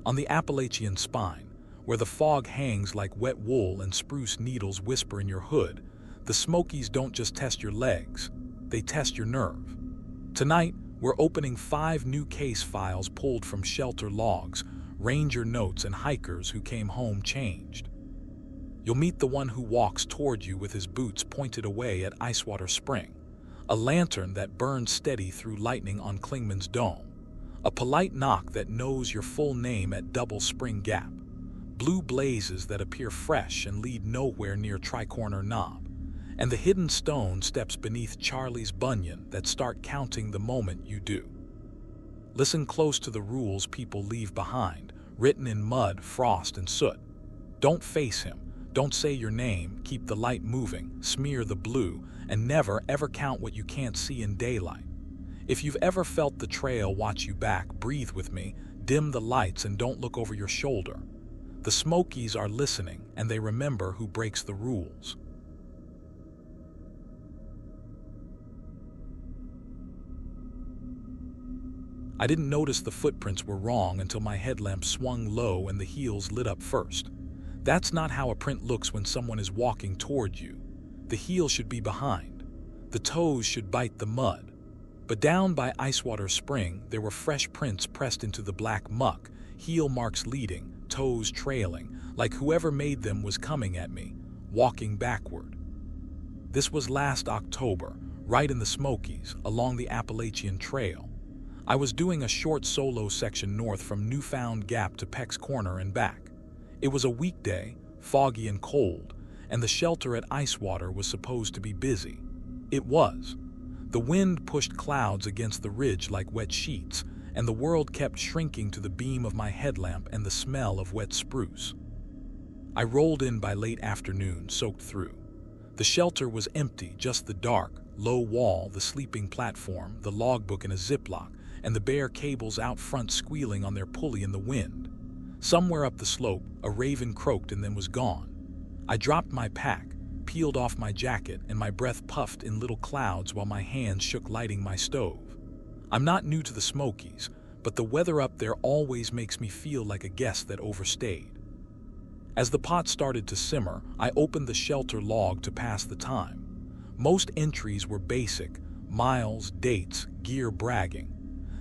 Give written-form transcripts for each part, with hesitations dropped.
On the Appalachian spine, where the fog hangs like wet wool and spruce needles whisper in your hood, the Smokies don't just test your legs, they test your nerve. Tonight, we're opening 5 new case files pulled from shelter logs, ranger notes, and hikers who came home changed. You'll meet the one who walks toward you with his boots pointed away at Icewater Spring, a lantern that burns steady through lightning on Clingman's Dome, a polite knock that knows your full name at Double Spring Gap, blue blazes that appear fresh and lead nowhere near Tricorner Knob, and the hidden stone steps beneath Charlie's bunion that start counting the moment you do. Listen close to the rules people leave behind, written in mud, frost, and soot. Don't face him, don't say your name, keep the light moving, smear the blue, and never ever count what you can't see in daylight. If you've ever felt the trail watch you back, breathe with me, dim the lights, and don't look over your shoulder. The Smokies are listening, and they remember who breaks the rules. I didn't notice the footprints were wrong until my headlamp swung low and the heels lit up first. That's not how a print looks when someone is walking toward you. The heel should be behind. The toes should bite the mud. But down by Icewater Spring, there were fresh prints pressed into the black muck, heel marks leading, toes trailing, like whoever made them was coming at me, walking backward. This was last October, right in the Smokies, along the Appalachian Trail. I was doing a short solo section north from Newfound Gap to Peck's Corner and back. It was a weekday, foggy and cold, and the shelter at Icewater was supposed to be busy. It was. The wind pushed clouds against the ridge like wet sheets, and the world kept shrinking to the beam of my headlamp and the smell of wet spruce. I rolled in by late afternoon, soaked through. The shelter was empty, just the dark, low wall, the sleeping platform, the logbook in a ziplock, and the bare cables out front squealing on their pulley in the wind. Somewhere up the slope, a raven croaked and then was gone. I dropped my pack, peeled off my jacket, and my breath puffed in little clouds while my hands shook lighting my stove. I'm not new to the Smokies, but the weather up there always makes me feel like a guest that overstayed. As the pot started to simmer, I opened the shelter log to pass the time. Most entries were basic, miles, dates, gear, bragging.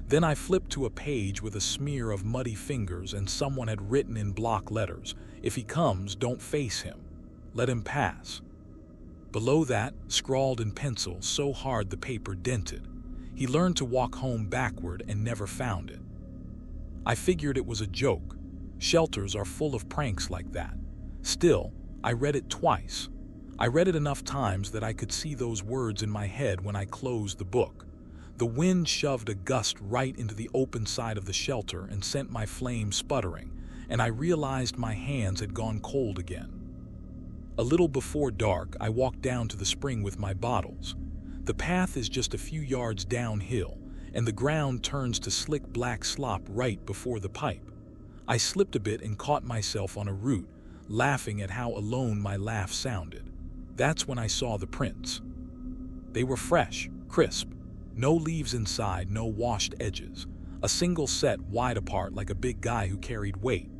Then I flipped to a page with a smear of muddy fingers, and someone had written in block letters, "If he comes, don't face him. Let him pass." Below that, scrawled in pencil so hard the paper dented, "He learned to walk home backward and never found it." I figured it was a joke. Shelters are full of pranks like that. Still, I read it twice. I read it enough times that I could see those words in my head when I closed the book. The wind shoved a gust right into the open side of the shelter and sent my flame sputtering, and I realized my hands had gone cold again. A little before dark, I walked down to the spring with my bottles. The path is just a few yards downhill, and the ground turns to slick black slop right before the pipe. I slipped a bit and caught myself on a root, laughing at how alone my laugh sounded. That's when I saw the prints. They were fresh, crisp. No leaves inside, no washed edges. A single set wide apart like a big guy who carried weight.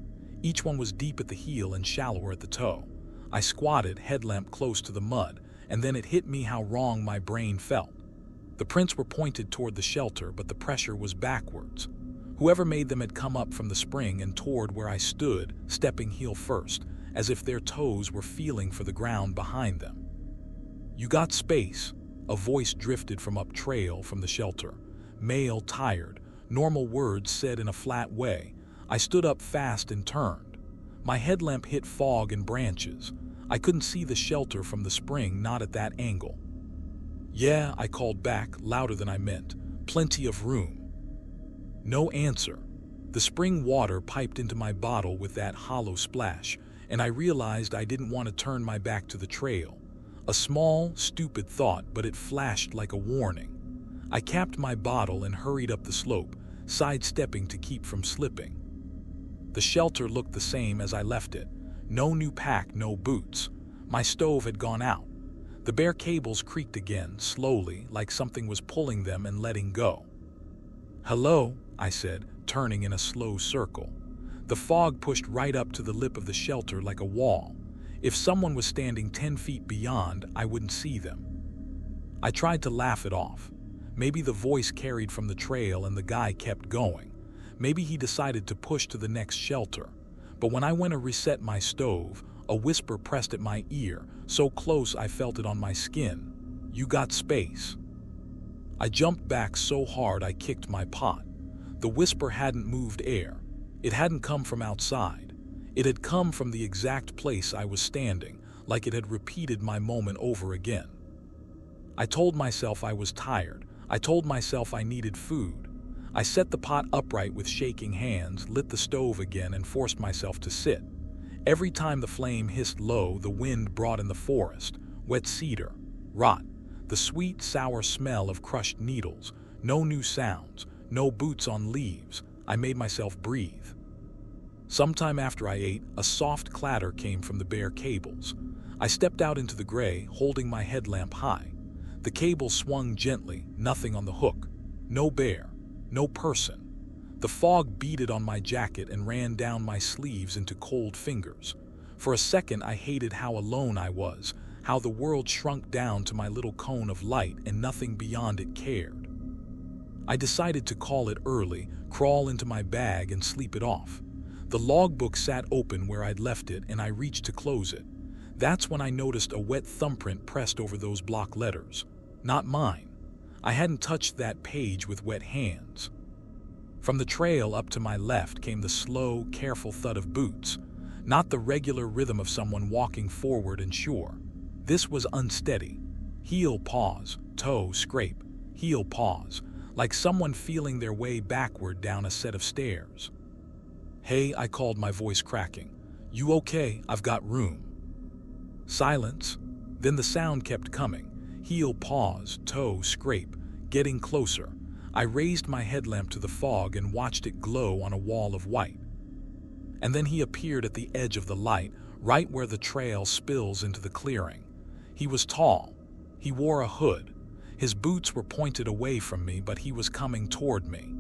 Each one was deep at the heel and shallower at the toe. I squatted, headlamp close to the mud, and then it hit me how wrong my brain felt. The prints were pointed toward the shelter, but the pressure was backwards. Whoever made them had come up from the spring and toward where I stood, stepping heel first, as if their toes were feeling for the ground behind them. "You got space," a voice drifted from up trail from the shelter. Male, tired, normal words said in a flat way. I stood up fast and turned. My headlamp hit fog and branches. I couldn't see the shelter from the spring, not at that angle. "Yeah," I called back, louder than I meant. "Plenty of room." No answer. The spring water piped into my bottle with that hollow splash, and I realized I didn't want to turn my back to the trail. A small, stupid thought, but it flashed like a warning. I capped my bottle and hurried up the slope, sidestepping to keep from slipping. The shelter looked the same as I left it. No new pack, no boots. My stove had gone out. The bare cables creaked again, slowly, like something was pulling them and letting go. "Hello," I said, turning in a slow circle. The fog pushed right up to the lip of the shelter like a wall. If someone was standing 10 feet beyond, I wouldn't see them. I tried to laugh it off. Maybe the voice carried from the trail and the guy kept going. Maybe he decided to push to the next shelter. But when I went to reset my stove, a whisper pressed at my ear, so close I felt it on my skin. "You got space." I jumped back so hard I kicked my pot. The whisper hadn't moved air. It hadn't come from outside. It had come from the exact place I was standing, like it had repeated my moment over again. I told myself I was tired. I told myself I needed food. I set the pot upright with shaking hands, lit the stove again, and forced myself to sit. Every time the flame hissed low, the wind brought in the forest, wet cedar, rot, the sweet, sour smell of crushed needles. No new sounds, no boots on leaves. I made myself breathe. Sometime after I ate, a soft clatter came from the bare cables. I stepped out into the gray, holding my headlamp high. The cable swung gently, nothing on the hook. No bear, no person. The fog beaded on my jacket and ran down my sleeves into cold fingers. For a second, I hated how alone I was, how the world shrunk down to my little cone of light and nothing beyond it cared. I decided to call it early, crawl into my bag and sleep it off. The logbook sat open where I'd left it, and I reached to close it. That's when I noticed a wet thumbprint pressed over those block letters. Not mine. I hadn't touched that page with wet hands. From the trail up to my left came the slow, careful thud of boots, not the regular rhythm of someone walking forward and sure. This was unsteady. Heel pause, toe scrape, heel pause, like someone feeling their way backward down a set of stairs. "Hey," I called, my voice cracking. "You okay? I've got room." Silence. Then the sound kept coming. Heel pause, toe scrape, getting closer. I raised my headlamp to the fog and watched it glow on a wall of white. And then he appeared at the edge of the light, right where the trail spills into the clearing. He was tall. He wore a hood. His boots were pointed away from me, but he was coming toward me.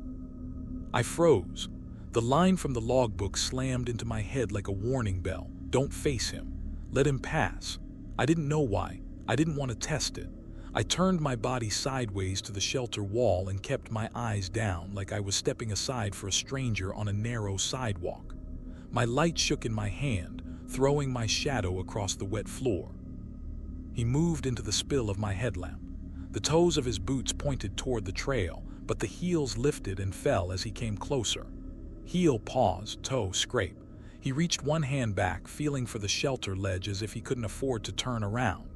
I froze. The line from the logbook slammed into my head like a warning bell. Don't face him. Let him pass. I didn't know why. I didn't want to test it. I turned my body sideways to the shelter wall and kept my eyes down, like I was stepping aside for a stranger on a narrow sidewalk. My light shook in my hand, throwing my shadow across the wet floor. He moved into the spill of my headlamp. The toes of his boots pointed toward the trail, but the heels lifted and fell as he came closer. Heel pause, toe scrape. He reached one hand back, feeling for the shelter ledge as if he couldn't afford to turn around.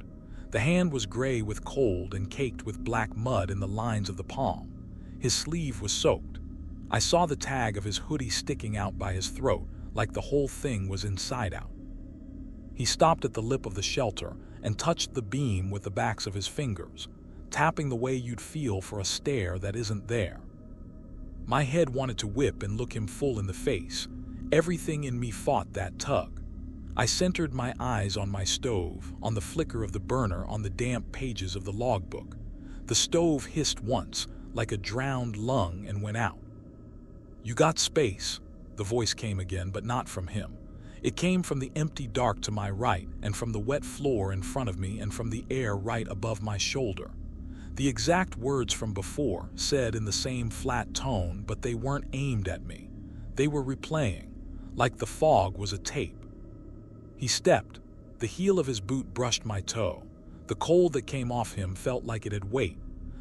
The hand was gray with cold and caked with black mud in the lines of the palm. His sleeve was soaked. I saw the tag of his hoodie sticking out by his throat, like the whole thing was inside out. He stopped at the lip of the shelter and touched the beam with the backs of his fingers, tapping the way you'd feel for a stare that isn't there. My head wanted to whip and look him full in the face. Everything in me fought that tug. I centered my eyes on my stove, on the flicker of the burner on the damp pages of the logbook. The stove hissed once, like a drowned lung, and went out. "You got space," the voice came again, but not from him. It came from the empty dark to my right, and from the wet floor in front of me, and from the air right above my shoulder. The exact words from before, said in the same flat tone, but they weren't aimed at me. They were replaying, like the fog was a tape. He stepped. The heel of his boot brushed my toe. The cold that came off him felt like it had weight.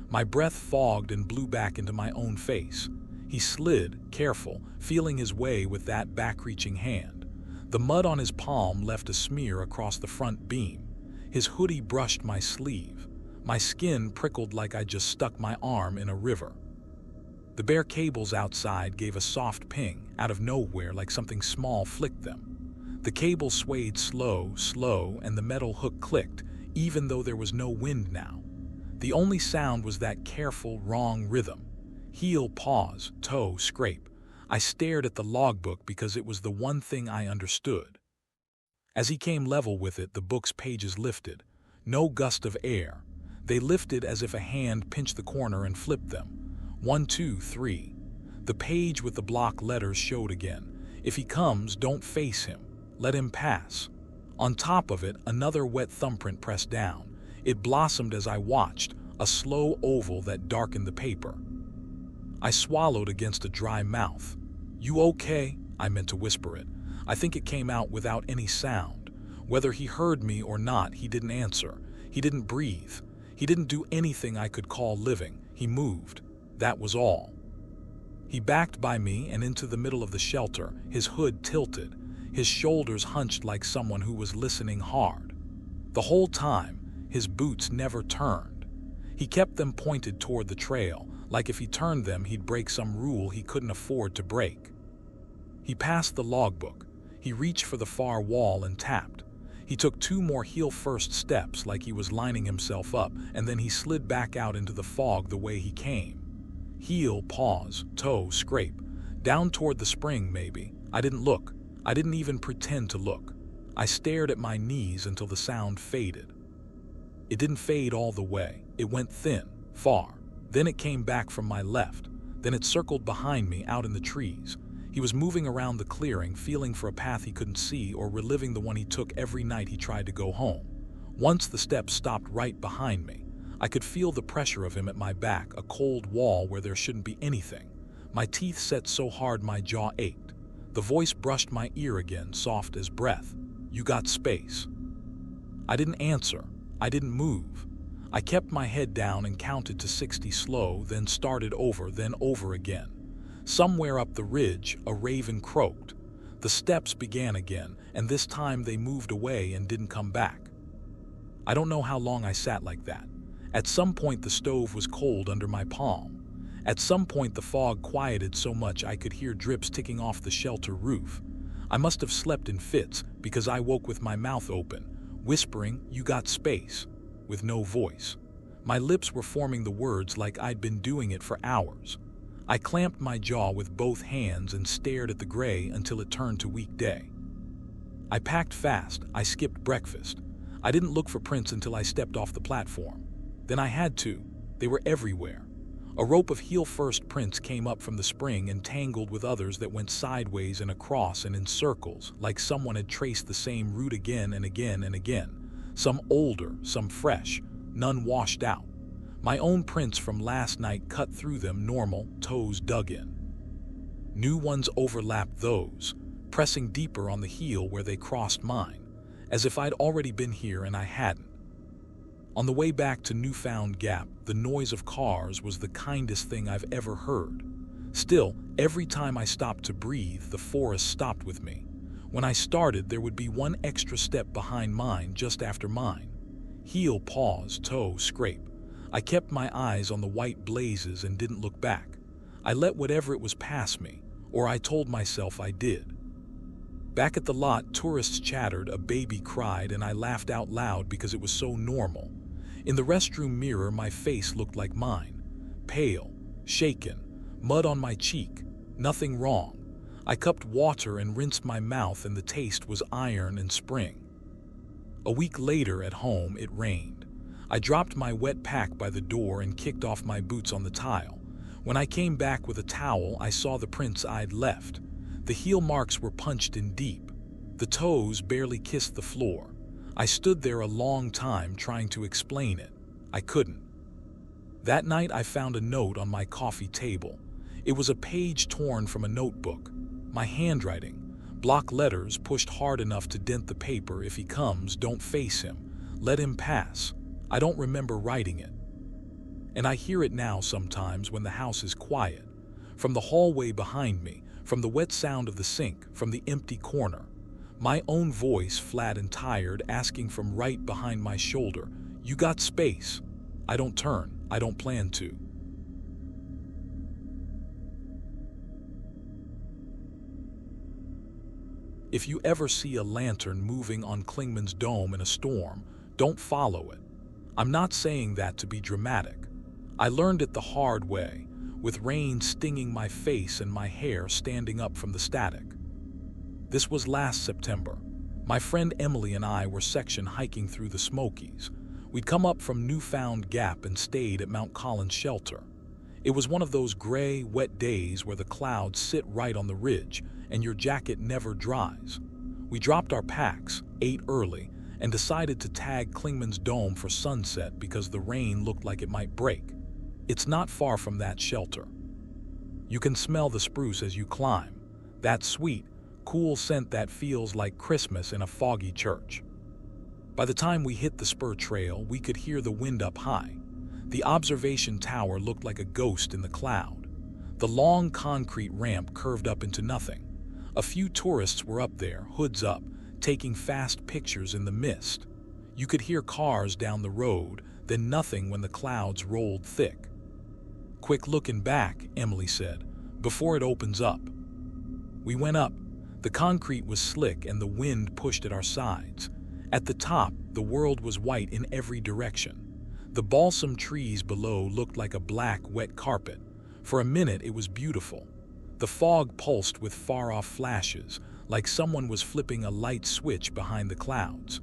My breath fogged and blew back into my own face. He slid, careful, feeling his way with that back-reaching hand. The mud on his palm left a smear across the front beam. His hoodie brushed my sleeve. My skin prickled like I just stuck my arm in a river. The bare cables outside gave a soft ping, out of nowhere, like something small flicked them. The cable swayed slow, and the metal hook clicked, even though there was no wind now. The only sound was that careful, wrong rhythm. Heel pause, toe scrape. I stared at the logbook because it was the one thing I understood. As he came level with it, the book's pages lifted. No gust of air. They lifted as if a hand pinched the corner and flipped them. 1, 2, 3. The page with the block letters showed again. If he comes, don't face him. Let him pass. On top of it, another wet thumbprint pressed down. It blossomed as I watched, a slow oval that darkened the paper. I swallowed against a dry mouth. "You okay?" I meant to whisper it. I think it came out without any sound. Whether he heard me or not, he didn't answer. He didn't breathe. He didn't do anything I could call living. He moved. That was all. He backed by me and into the middle of the shelter, his hood tilted, his shoulders hunched like someone who was listening hard. The whole time, his boots never turned. He kept them pointed toward the trail, like if he turned them, he'd break some rule he couldn't afford to break. He passed the logbook. He reached for the far wall and tapped. He took 2 more heel-first steps like he was lining himself up, and then he slid back out into the fog the way he came. Heel, pause, toe, scrape. Down toward the spring, maybe. I didn't look. I didn't even pretend to look. I stared at my knees until the sound faded. It didn't fade all the way. It went thin, far. Then it came back from my left. Then it circled behind me out in the trees. He was moving around the clearing, feeling for a path he couldn't see or reliving the one he took every night he tried to go home. Once the steps stopped right behind me. I could feel the pressure of him at my back, a cold wall where there shouldn't be anything. My teeth set so hard my jaw ached. The voice brushed my ear again, soft as breath. "You got space." I didn't answer. I didn't move. I kept my head down and counted to 60 slow, then started over, then over again. Somewhere up the ridge, a raven croaked. The steps began again, and this time they moved away and didn't come back. I don't know how long I sat like that. At some point the stove was cold under my palm. At some point the fog quieted so much I could hear drips ticking off the shelter roof. I must have slept in fits because I woke with my mouth open, whispering, "You got space," with no voice. My lips were forming the words like I'd been doing it for hours. I clamped my jaw with both hands and stared at the gray until it turned to weekday. I packed fast. I skipped breakfast. I didn't look for prints until I stepped off the platform. Then I had to. They were everywhere. A rope of heel-first prints came up from the spring and tangled with others that went sideways and across and in circles, like someone had traced the same route again and again and again. Some older, some fresh, none washed out. My own prints from last night cut through them, normal, toes dug in. New ones overlapped those, pressing deeper on the heel where they crossed mine, as if I'd already been here and I hadn't. On the way back to Newfound Gap, the noise of cars was the kindest thing I've ever heard. Still, every time I stopped to breathe, the forest stopped with me. When I started, there would be one extra step behind mine just after mine. Heel, pause, toe, scrape. I kept my eyes on the white blazes and didn't look back. I let whatever it was pass me, or I told myself I did. Back at the lot, tourists chattered, a baby cried, and I laughed out loud because it was so normal. In the restroom mirror, my face looked like mine. Pale, shaken, mud on my cheek, nothing wrong. I cupped water and rinsed my mouth, and the taste was iron and spring. A week later at home, it rained. I dropped my wet pack by the door and kicked off my boots on the tile. When I came back with a towel, I saw the prints I'd left. The heel marks were punched in deep. The toes barely kissed the floor. I stood there a long time trying to explain it. I couldn't. That night I found a note on my coffee table. It was a page torn from a notebook. My handwriting. Block letters pushed hard enough to dent the paper. "If he comes, don't face him. Let him pass." I don't remember writing it. And I hear it now sometimes when the house is quiet. From the hallway behind me, from the wet sound of the sink, from the empty corner. My own voice, flat and tired, asking from right behind my shoulder, "You got space." I don't turn. I don't plan to. If you ever see a lantern moving on Klingman's Dome in a storm, don't follow it. I'm not saying that to be dramatic. I learned it the hard way, with rain stinging my face and my hair standing up from the static. This was last September. My friend Emily and I were section hiking through the Smokies. We'd come up from Newfound Gap and stayed at Mount Collins Shelter. It was one of those gray, wet days where the clouds sit right on the ridge, and your jacket never dries. We dropped our packs, ate early, and decided to tag Klingman's dome for sunset because the rain looked like it might break. It's not far from that shelter. You can smell the spruce as you climb, that sweet, cool scent that feels like Christmas in a foggy church. By the time we hit the spur trail, we could hear the wind up high. The observation tower looked like a ghost in the cloud. The long concrete ramp curved up into nothing. A few tourists were up there, hoods up, taking fast pictures in the mist. You could hear cars down the road, then nothing when the clouds rolled thick. "Quick looking back," Emily said, "before it opens up." We went up. The concrete was slick and the wind pushed at our sides. At the top, the world was white in every direction. The balsam trees below looked like a black, wet carpet. For a minute, it was beautiful. The fog pulsed with far-off flashes, like someone was flipping a light switch behind the clouds.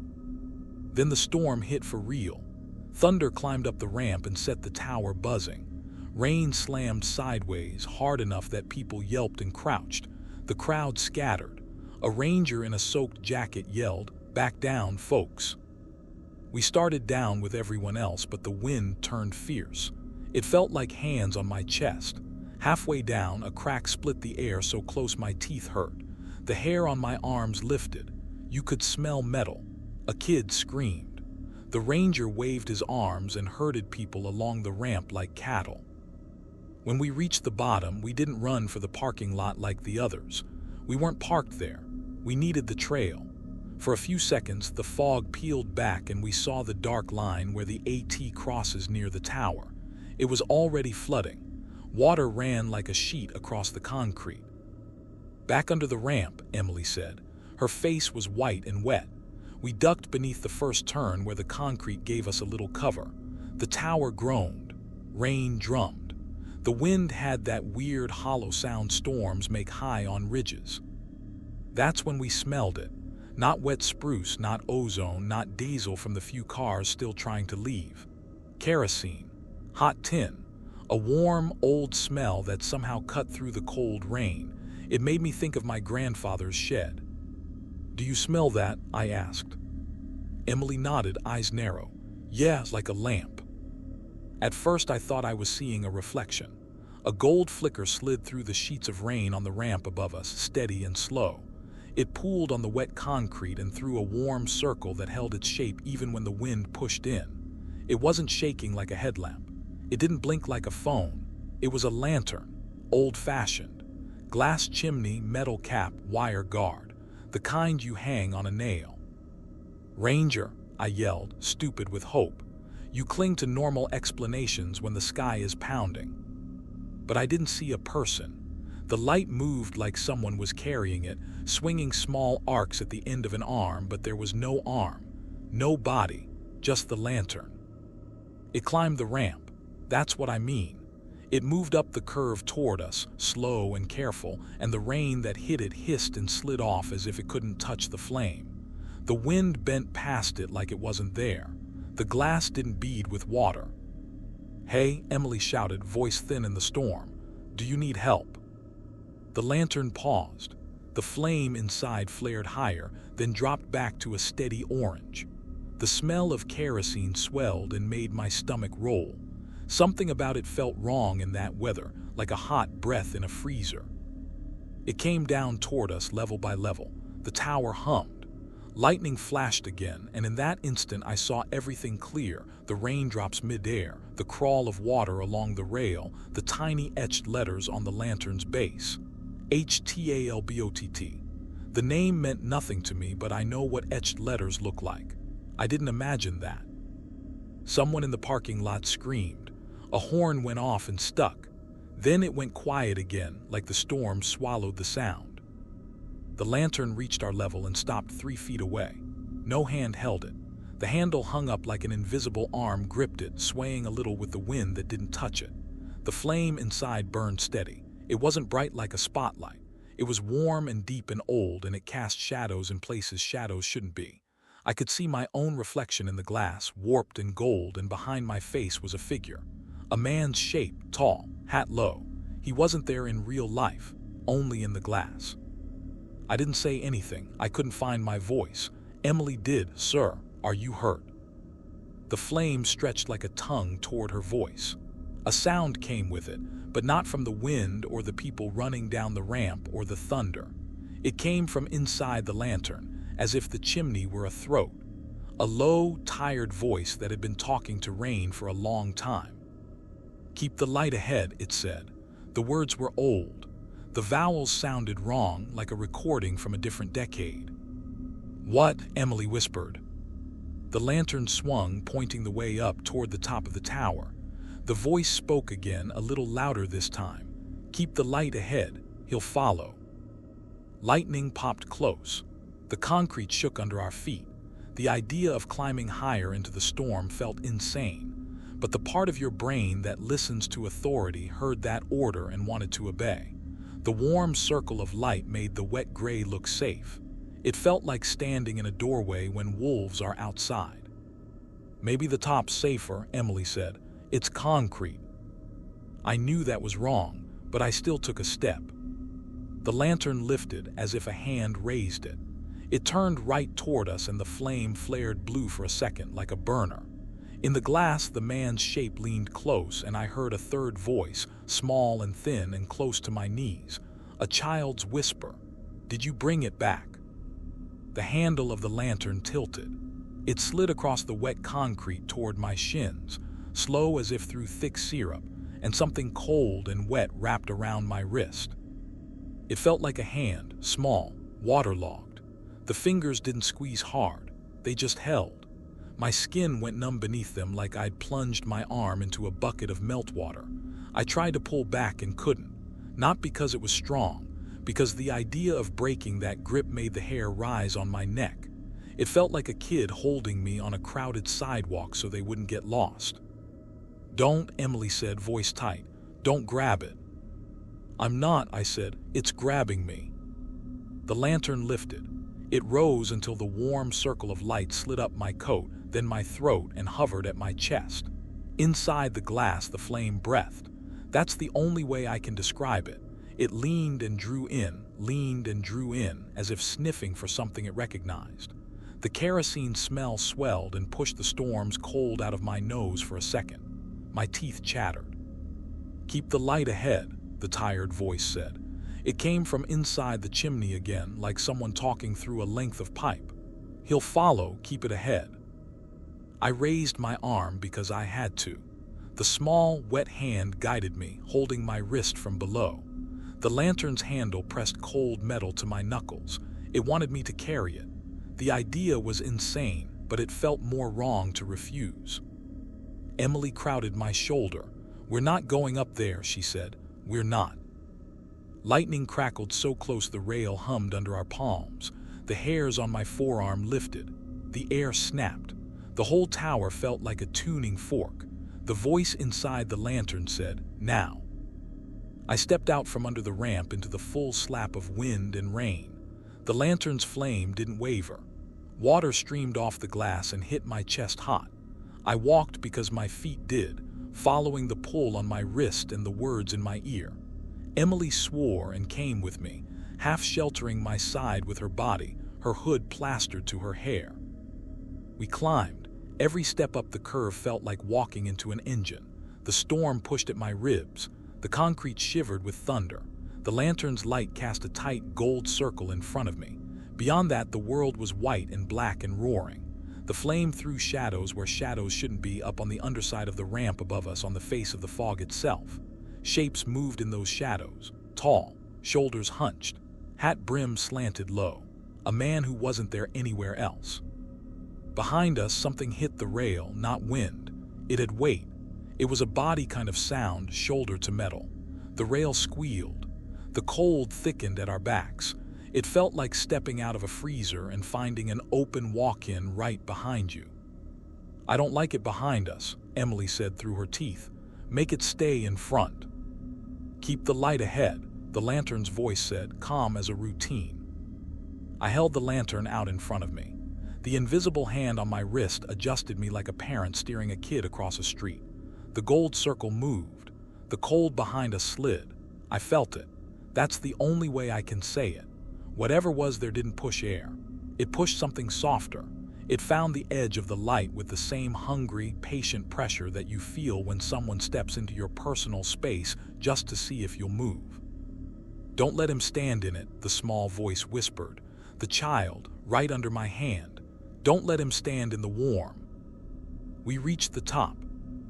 Then the storm hit for real. Thunder climbed up the ramp and set the tower buzzing. Rain slammed sideways, hard enough that people yelped and crouched. The crowd scattered. A ranger in a soaked jacket yelled, "Back down, folks." We started down with everyone else, but the wind turned fierce. It felt like hands on my chest. Halfway down, a crack split the air so close my teeth hurt. The hair on my arms lifted. You could smell metal. A kid screamed. The ranger waved his arms and herded people along the ramp like cattle. When we reached the bottom, we didn't run for the parking lot like the others. We weren't parked there. We needed the trail. For a few seconds, the fog peeled back and we saw the dark line where the AT crosses near the tower. It was already flooding. Water ran like a sheet across the concrete. "Back under the ramp," Emily said. Her face was white and wet. We ducked beneath the first turn where the concrete gave us a little cover. The tower groaned. Rain drummed. The wind had that weird hollow sound storms make high on ridges. That's when we smelled it. Not wet spruce, not ozone, not diesel from the few cars still trying to leave. Kerosene. Hot tin. A warm, old smell that somehow cut through the cold rain. It made me think of my grandfather's shed. "Do you smell that?" I asked. Emily nodded, eyes narrow. "Yeah, like a lamp." At first I thought I was seeing a reflection. A gold flicker slid through the sheets of rain on the ramp above us, steady and slow. It pooled on the wet concrete and threw a warm circle that held its shape even when the wind pushed in. It wasn't shaking like a headlamp. It didn't blink like a phone. It was a lantern, old-fashioned. Glass chimney, metal cap, wire guard. The kind you hang on a nail. "Ranger," I yelled, stupid with hope. You cling to normal explanations when the sky is pounding. But I didn't see a person. The light moved like someone was carrying it, swinging small arcs at the end of an arm, but there was no arm, no body, just the lantern. It climbed the ramp. That's what I mean. It moved up the curve toward us, slow and careful, and the rain that hit it hissed and slid off as if it couldn't touch the flame. The wind bent past it like it wasn't there. The glass didn't bead with water. "Hey," Emily shouted, voice thin in the storm. "Do you need help?" The lantern paused. The flame inside flared higher, then dropped back to a steady orange. The smell of kerosene swelled and made my stomach roll. Something about it felt wrong in that weather, like a hot breath in a freezer. It came down toward us level by level. The tower hummed. Lightning flashed again, and in that instant I saw everything clear, the raindrops midair, the crawl of water along the rail, the tiny etched letters on the lantern's base. HTALBOTT. The name meant nothing to me, but I know what etched letters look like. I didn't imagine that. Someone in the parking lot screamed. A horn went off and stuck. Then it went quiet again, like the storm swallowed the sound. The lantern reached our level and stopped 3 feet away. No hand held it. The handle hung up like an invisible arm gripped it, swaying a little with the wind that didn't touch it. The flame inside burned steady. It wasn't bright like a spotlight. It was warm and deep and old, and it cast shadows in places shadows shouldn't be. I could see my own reflection in the glass, warped in gold, and behind my face was a figure. A man's shape, tall, hat low. He wasn't there in real life, only in the glass. I didn't say anything. I couldn't find my voice. Emily did. "Sir, are you hurt?" The flame stretched like a tongue toward her voice. A sound came with it, but not from the wind or the people running down the ramp or the thunder. It came from inside the lantern, as if the chimney were a throat. A low, tired voice that had been talking to Rain for a long time. "Keep the light ahead," it said. The words were old. The vowels sounded wrong, like a recording from a different decade. "What?" Emily whispered. The lantern swung, pointing the way up toward the top of the tower. The voice spoke again, a little louder this time. "Keep the light ahead. He'll follow." Lightning popped close. The concrete shook under our feet. The idea of climbing higher into the storm felt insane. But the part of your brain that listens to authority heard that order and wanted to obey. The warm circle of light made the wet gray look safe. It felt like standing in a doorway when wolves are outside. "Maybe the top's safer," Emily said. "It's concrete." I knew that was wrong, but I still took a step. The lantern lifted as if a hand raised it. It turned right toward us and the flame flared blue for a second, like a burner. In the glass, the man's shape leaned close and I heard a third voice, small and thin and close to my knees. A child's whisper. "Did you bring it back?" The handle of the lantern tilted. It slid across the wet concrete toward my shins, slow as if through thick syrup, and something cold and wet wrapped around my wrist. It felt like a hand, small, waterlogged. The fingers didn't squeeze hard, they just held. My skin went numb beneath them like I'd plunged my arm into a bucket of meltwater. I tried to pull back and couldn't, not because it was strong, because the idea of breaking that grip made the hair rise on my neck. It felt like a kid holding me on a crowded sidewalk so they wouldn't get lost. "Don't," Emily said, voice tight. "Don't grab it." "I'm not," I said. "It's grabbing me." The lantern lifted. It rose until the warm circle of light slid up my coat, then my throat, and hovered at my chest. Inside the glass, the flame breathed. That's the only way I can describe it. It leaned and drew in, as if sniffing for something it recognized. The kerosene smell swelled and pushed the storm's cold out of my nose for a second. My teeth chattered. "Keep the light ahead," the tired voice said. It came from inside the chimney again, like someone talking through a length of pipe. "He'll follow, keep it ahead." I raised my arm because I had to. The small, wet hand guided me, holding my wrist from below. The lantern's handle pressed cold metal to my knuckles. It wanted me to carry it. The idea was insane, but it felt more wrong to refuse. Emily crowded my shoulder. "We're not going up there," she said. "We're not." Lightning crackled so close the rail hummed under our palms. The hairs on my forearm lifted. The air snapped. The whole tower felt like a tuning fork. The voice inside the lantern said, "Now." I stepped out from under the ramp into the full slap of wind and rain. The lantern's flame didn't waver. Water streamed off the glass and hit my chest hot. I walked because my feet did, following the pull on my wrist and the words in my ear. Emily swore and came with me, half sheltering my side with her body, her hood plastered to her hair. We climbed. Every step up the curve felt like walking into an engine. The storm pushed at my ribs. The concrete shivered with thunder. The lantern's light cast a tight gold circle in front of me. Beyond that, the world was white and black and roaring. The flame threw shadows where shadows shouldn't be up on the underside of the ramp above us on the face of the fog itself. Shapes moved in those shadows, tall, shoulders hunched, hat brim slanted low. A man who wasn't there anywhere else. Behind us, something hit the rail, not wind. It had weight. It was a body kind of sound, shoulder to metal. The rail squealed. The cold thickened at our backs. It felt like stepping out of a freezer and finding an open walk-in right behind you. "I don't like it behind us," Emily said through her teeth. "Make it stay in front." "Keep the light ahead," the lantern's voice said, calm as a routine. I held the lantern out in front of me. The invisible hand on my wrist adjusted me like a parent steering a kid across a street. The gold circle moved. The cold behind us slid. I felt it. That's the only way I can say it. Whatever was there didn't push air. It pushed something softer. It found the edge of the light with the same hungry, patient pressure that you feel when someone steps into your personal space just to see if you'll move. "Don't let him stand in it," the small voice whispered. "The child, right under my hand. Don't let him stand in the warm." We reached the top.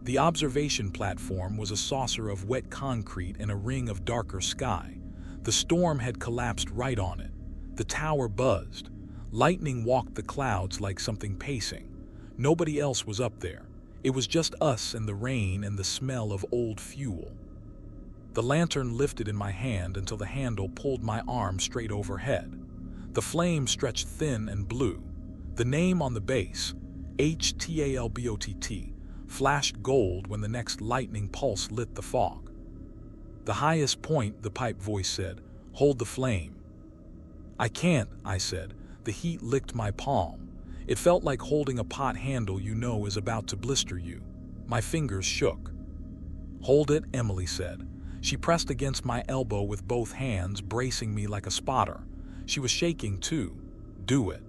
The observation platform was a saucer of wet concrete and a ring of darker sky. The storm had collapsed right on it. The tower buzzed. Lightning walked the clouds like something pacing. Nobody else was up there. It was just us and the rain and the smell of old fuel. The lantern lifted in my hand until the handle pulled my arm straight overhead. The flame stretched thin and blue. The name on the base, HTALBOTT, flashed gold when the next lightning pulse lit the fog. "The highest point," the pipe voice said. "Hold the flame." "I can't," I said. The heat licked my palm. It felt like holding a pot handle you know is about to blister you. My fingers shook. "Hold it," Emily said. She pressed against my elbow with both hands, bracing me like a spotter. She was shaking too. "Do it."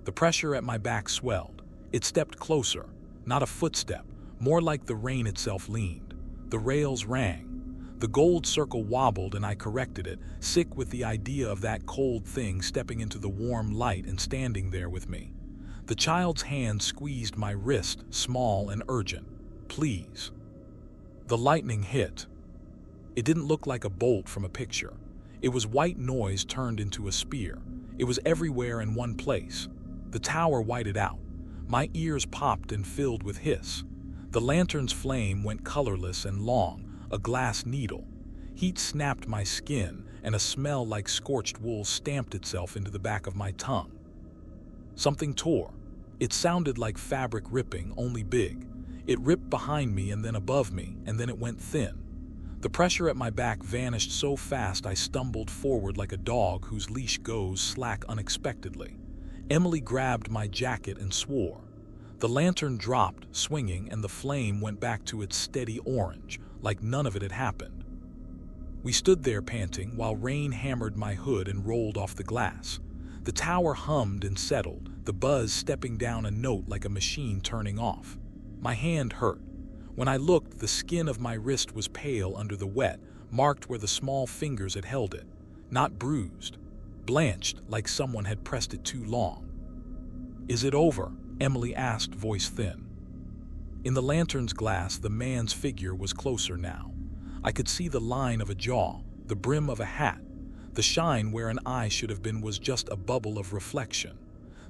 The pressure at my back swelled. It stepped closer, not a footstep, more like the rain itself leaned. The rails rang. The gold circle wobbled and I corrected it, sick with the idea of that cold thing stepping into the warm light and standing there with me. The child's hand squeezed my wrist, small and urgent. "Please." The lightning hit. It didn't look like a bolt from a picture. It was white noise turned into a spear. It was everywhere in one place. The tower whited out. My ears popped and filled with hiss. The lantern's flame went colorless and long, a glass needle. Heat snapped my skin, and a smell like scorched wool stamped itself into the back of my tongue. Something tore. It sounded like fabric ripping, only big. It ripped behind me and then above me, and then it went thin. The pressure at my back vanished so fast I stumbled forward like a dog whose leash goes slack unexpectedly. Emily grabbed my jacket and swore. The lantern dropped, swinging, and the flame went back to its steady orange, like none of it had happened. We stood there panting while rain hammered my hood and rolled off the glass. The tower hummed and settled, the buzz stepping down a note like a machine turning off. My hand hurt. When I looked, the skin of my wrist was pale under the wet, marked where the small fingers had held it. Not bruised. Blanched, like someone had pressed it too long. "Is it over?" Emily asked, voice thin. In the lantern's glass, the man's figure was closer now. I could see the line of a jaw, the brim of a hat. The shine where an eye should have been was just a bubble of reflection.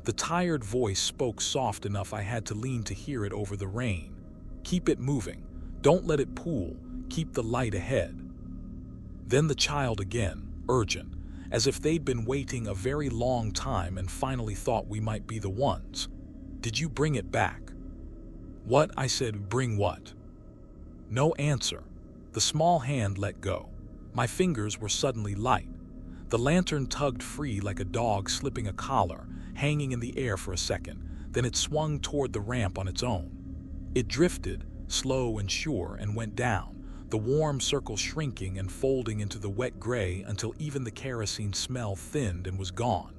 The tired voice spoke soft enough I had to lean to hear it over the rain. "Keep it moving. Don't let it pool. Keep the light ahead." Then the child again, urgent, as if they'd been waiting a very long time and finally thought we might be the ones. "Did you bring it back?" "What?" I said. "Bring what?" No answer. The small hand let go. My fingers were suddenly light. The lantern tugged free like a dog slipping a collar, hanging in the air for a second. Then it swung toward the ramp on its own. It drifted, slow and sure, and went down, the warm circle shrinking and folding into the wet gray until even the kerosene smell thinned and was gone.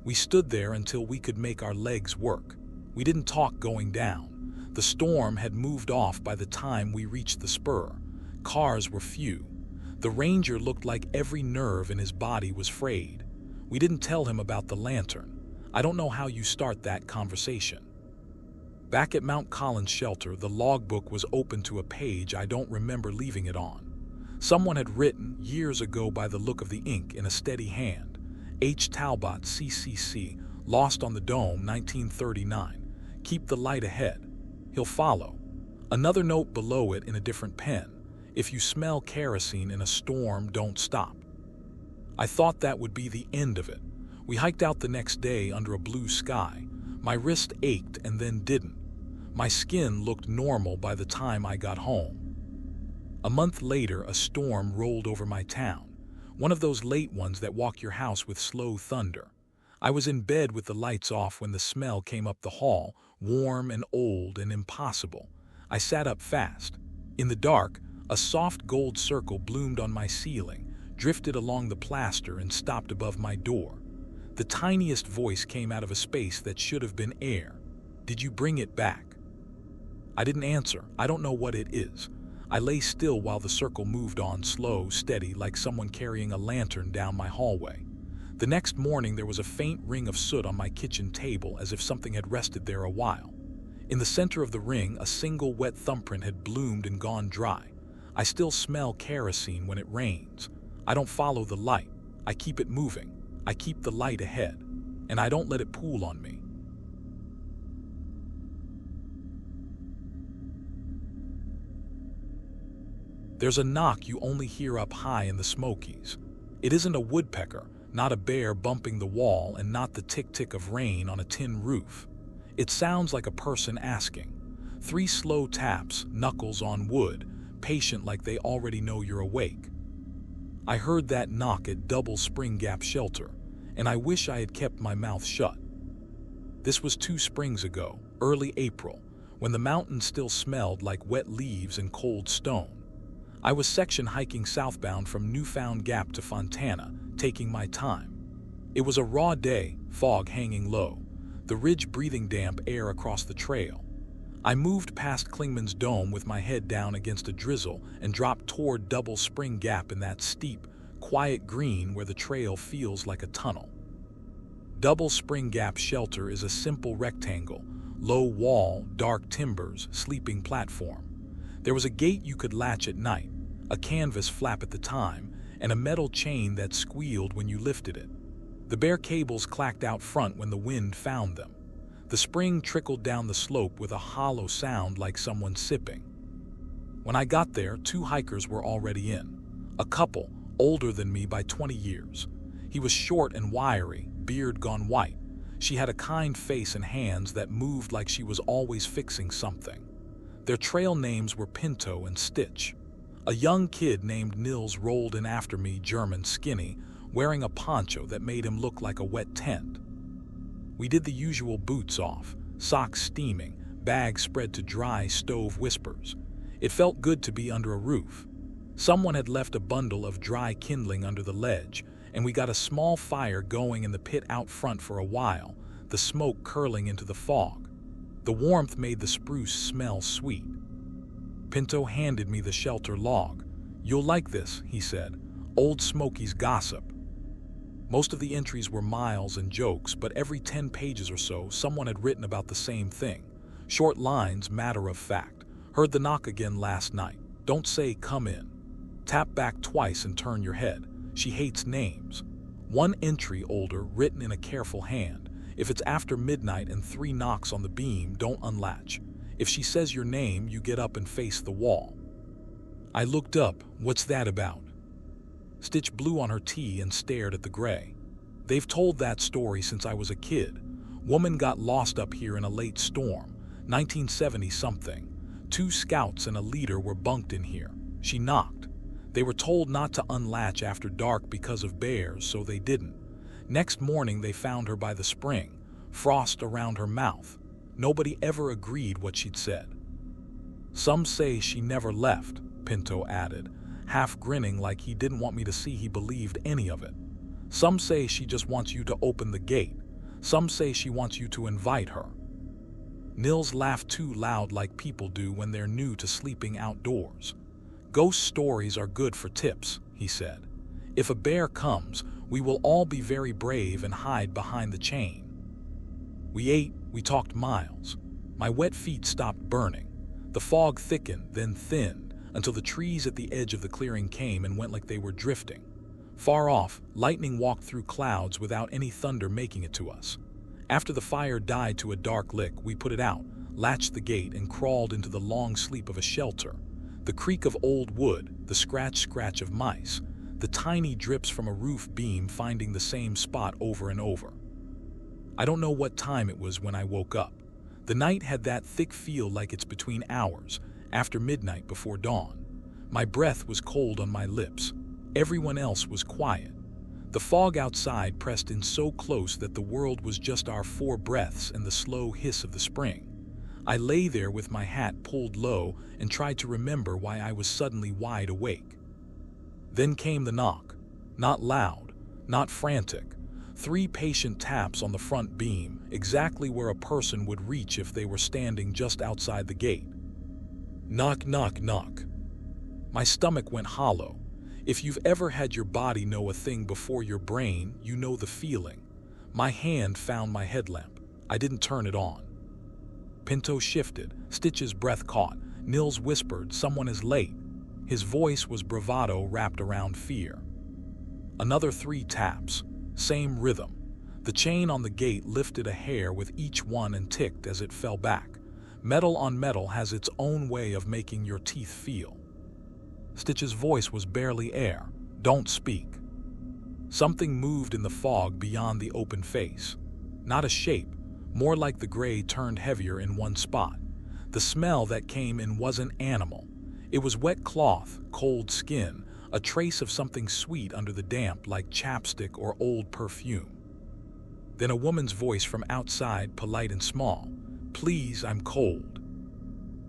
We stood there until we could make our legs work. We didn't talk going down. The storm had moved off by the time we reached the spur. Cars were few. The ranger looked like every nerve in his body was frayed. We didn't tell him about the lantern. I don't know how you start that conversation. Back at Mount Collins shelter, the logbook was open to a page I don't remember leaving it on. Someone had written, years ago by the look of the ink, in a steady hand, H. Talbot, CCC, lost on the dome, 1939. Keep the light ahead. He'll follow. Another note below it in a different pen. If you smell kerosene in a storm, don't stop. I thought that would be the end of it. We hiked out the next day under a blue sky. My wrist ached and then didn't. My skin looked normal by the time I got home. A month later, a storm rolled over my town. One of those late ones that walk your house with slow thunder. I was in bed with the lights off when the smell came up the hall, warm and old and impossible. I sat up fast. In the dark, a soft gold circle bloomed on my ceiling, drifted along the plaster and stopped above my door. The tiniest voice came out of a space that should have been air. "Did you bring it back?" I didn't answer. I don't know what it is. I lay still while the circle moved on, slow, steady, like someone carrying a lantern down my hallway. The next morning there was a faint ring of soot on my kitchen table, as if something had rested there a while. In the center of the ring, a single wet thumbprint had bloomed and gone dry. I still smell kerosene when it rains. I don't follow the light. I keep it moving. I keep the light ahead. And I don't let it pool on me. There's a knock you only hear up high in the Smokies. It isn't a woodpecker, not a bear bumping the wall, and not the tick-tick of rain on a tin roof. It sounds like a person asking. 3 slow taps, knuckles on wood, patient like they already know you're awake. I heard that knock at Double Spring Gap Shelter, and I wish I had kept my mouth shut. This was 2 springs ago, early April, when the mountains still smelled like wet leaves and cold stone. I was section hiking southbound from Newfound Gap to Fontana, taking my time. It was a raw day, fog hanging low, the ridge breathing damp air across the trail. I moved past Klingman's Dome with my head down against a drizzle and dropped toward Double Spring Gap in that steep, quiet green where the trail feels like a tunnel. Double Spring Gap Shelter is a simple rectangle, low wall, dark timbers, sleeping platform. There was a gate you could latch at night, a canvas flap at the time, and a metal chain that squealed when you lifted it. The bare cables clacked out front when the wind found them. The spring trickled down the slope with a hollow sound like someone sipping. When I got there, 2 hikers were already in. A couple, older than me by 20 years. He was short and wiry, beard gone white. She had a kind face and hands that moved like she was always fixing something. Their trail names were Pinto and Stitch. A young kid named Nils rolled in after me, German, skinny, wearing a poncho that made him look like a wet tent. We did the usual boots off, socks steaming, bags spread to dry, stove whispers. It felt good to be under a roof. Someone had left a bundle of dry kindling under the ledge, and we got a small fire going in the pit out front for a while, the smoke curling into the fog. The warmth made the spruce smell sweet. Pinto handed me the shelter log. "You'll like this," he said. "Old Smokies gossip." Most of the entries were miles and jokes, but every 10 pages or so, someone had written about the same thing. Short lines, matter of fact. "Heard the knock again last night. Don't say 'come in.' Tap back twice and turn your head. She hates names." One entry older, written in a careful hand. "If it's after midnight and 3 knocks on the beam, don't unlatch. If she says your name, you get up and face the wall." I looked up. "What's that about?" Stitch blew on her tea and stared at the gray. "They've told that story since I was a kid. Woman got lost up here in a late storm, 1970-something. 2 scouts and a leader were bunked in here. She knocked. They were told not to unlatch after dark because of bears, so they didn't. Next morning they found her by the spring, frost around her mouth. Nobody ever agreed what she'd said." "Some say she never left," Pinto added, half grinning like he didn't want me to see he believed any of it. "Some say she just wants you to open the gate. Some say she wants you to invite her." Nils laughed too loud, like people do when they're new to sleeping outdoors. "Ghost stories are good for tips," he said. "If a bear comes, we will all be very brave and hide behind the chain." We ate, we talked miles. My wet feet stopped burning. The fog thickened, then thinned, until the trees at the edge of the clearing came and went like they were drifting. Far off, lightning walked through clouds without any thunder making it to us. After the fire died to a dark lick, we put it out, latched the gate, and crawled into the long sleep of a shelter. The creak of old wood, the scratch of mice, the tiny drips from a roof beam finding the same spot over and over. I don't know what time it was when I woke up. The night had that thick feel like it's between hours, after midnight before dawn. My breath was cold on my lips. Everyone else was quiet. The fog outside pressed in so close that the world was just our 4 breaths and the slow hiss of the spring. I lay there with my hat pulled low and tried to remember why I was suddenly wide awake. Then came the knock. Not loud, not frantic. 3 patient taps on the front beam, exactly where a person would reach if they were standing just outside the gate. Knock, knock, knock. My stomach went hollow. If you've ever had your body know a thing before your brain, you know the feeling. My hand found my headlamp. I didn't turn it on. Pinto shifted. Stitch's breath caught. Nils whispered, "Someone is late." His voice was bravado wrapped around fear. Another 3 taps. Same rhythm. The chain on the gate lifted a hair with each one and ticked as it fell back. Metal on metal has its own way of making your teeth feel. Stitch's voice was barely air. "Don't speak." Something moved in the fog beyond the open face. Not a shape, more like the gray turned heavier in one spot. The smell that came in wasn't animal. It was wet cloth, cold skin, a trace of something sweet under the damp like chapstick or old perfume. Then a woman's voice from outside, polite and small. "Please, I'm cold."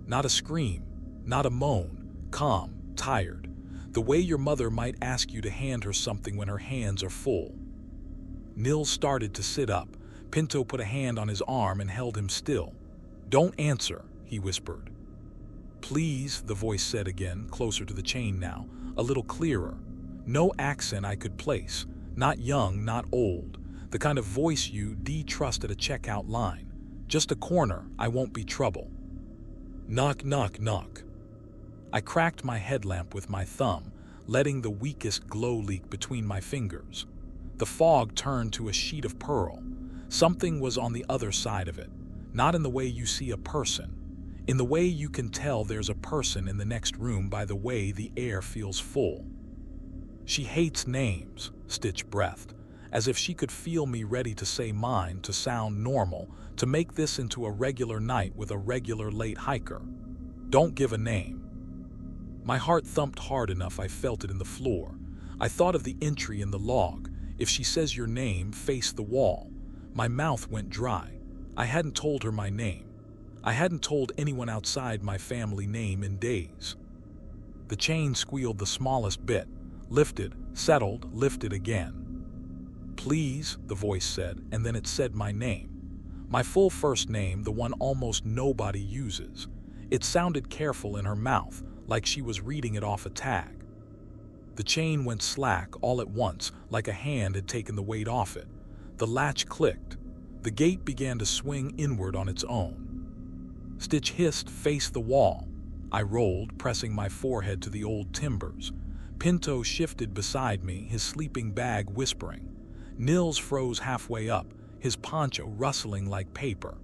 Not a scream, not a moan, calm, tired. The way your mother might ask you to hand her something when her hands are full. Nils started to sit up. Pinto put a hand on his arm and held him still. "Don't answer," he whispered. "Please," the voice said again, closer to the chain now, a little clearer. No accent I could place. Not young, not old. The kind of voice you trust at a checkout line. "Just a corner, I won't be trouble." Knock, knock, knock. I cracked my headlamp with my thumb, letting the weakest glow leak between my fingers. The fog turned to a sheet of pearl. Something was on the other side of it. Not in the way you see a person. In the way you can tell there's a person in the next room by the way the air feels full. "She hates names," Stitch breathed, as if she could feel me ready to say mine, to sound normal, to make this into a regular night with a regular late hiker. "Don't give a name." My heart thumped hard enough I felt it in the floor. I thought of the entry in the log. If she says your name, face the wall. My mouth went dry. I hadn't told her my name. I hadn't told anyone outside my family name in days. The chain squealed the smallest bit. Lifted, settled, lifted again. "Please," the voice said, and then it said my name. My full first name, the one almost nobody uses. It sounded careful in her mouth, like she was reading it off a tag. The chain went slack all at once, like a hand had taken the weight off it. The latch clicked. The gate began to swing inward on its own. Stitch hissed, "Face the wall." I rolled, pressing my forehead to the old timbers. Pinto shifted beside me, his sleeping bag whispering. Nils froze halfway up, his poncho rustling like paper.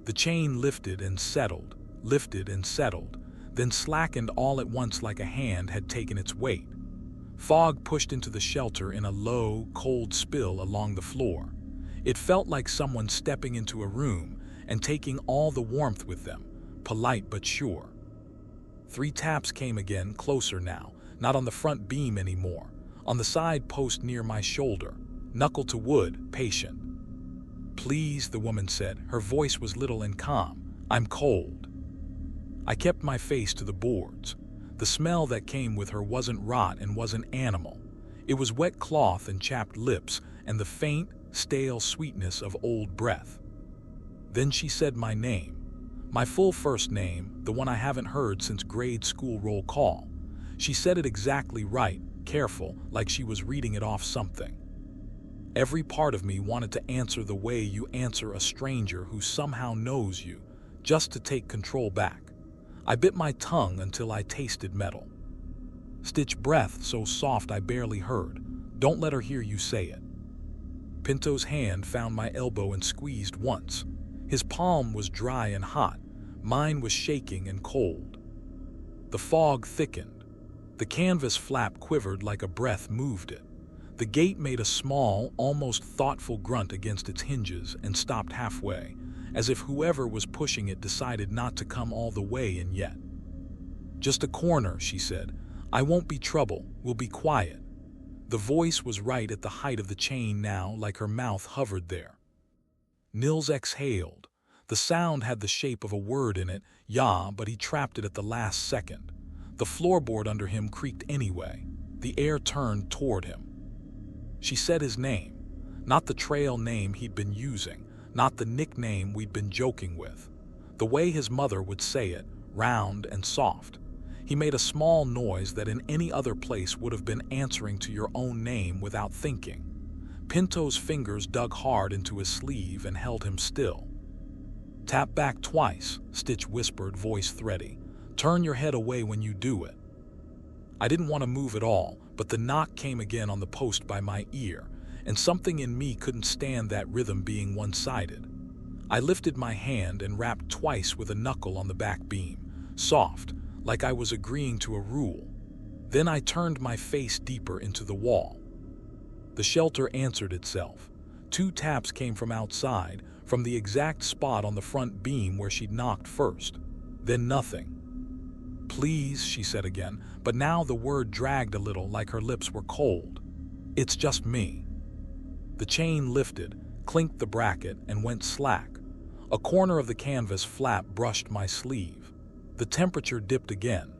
The chain lifted and settled, then slackened all at once like a hand had taken its weight. Fog pushed into the shelter in a low, cold spill along the floor. It felt like someone stepping into a room and taking all the warmth with them, polite but sure. 3 taps came again, closer now, not on the front beam anymore, on the side post near my shoulder, knuckle to wood, patient. "Please," the woman said, her voice was little and calm, "I'm cold." I kept my face to the boards. The smell that came with her wasn't rot and wasn't animal. It was wet cloth and chapped lips and the faint, stale sweetness of old breath. Then she said my name. My full first name, the one I haven't heard since grade school roll call. She said it exactly right, careful, like she was reading it off something. Every part of me wanted to answer the way you answer a stranger who somehow knows you, just to take control back. I bit my tongue until I tasted metal. Stitch breath so soft I barely heard. "Don't let her hear you say it." Pinto's hand found my elbow and squeezed once. His palm was dry and hot. Mine was shaking and cold. The fog thickened. The canvas flap quivered like a breath moved it. The gate made a small, almost thoughtful grunt against its hinges and stopped halfway, as if whoever was pushing it decided not to come all the way in yet. "Just a corner," she said. "I won't be trouble. We'll be quiet." The voice was right at the height of the chain now, like her mouth hovered there. Nils exhaled. The sound had the shape of a word in it, "yeah," but he trapped it at the last second. The floorboard under him creaked anyway. The air turned toward him. She said his name, not the trail name he'd been using, not the nickname we'd been joking with. The way his mother would say it, round and soft. He made a small noise that in any other place would have been answering to your own name without thinking. Pinto's fingers dug hard into his sleeve and held him still. "Tap back twice," Stitch whispered, voice thready. "Turn your head away when you do it." I didn't want to move at all, but the knock came again on the post by my ear, and something in me couldn't stand that rhythm being one-sided. I lifted my hand and rapped twice with a knuckle on the back beam, soft, like I was agreeing to a rule. Then I turned my face deeper into the wall. The shelter answered itself. 2 taps came from outside, from the exact spot on the front beam where she'd knocked first. Then nothing. "Please," she said again, but now the word dragged a little, like her lips were cold. "It's just me." The chain lifted, clinked the bracket, and went slack. A corner of the canvas flap brushed my sleeve. The temperature dipped again.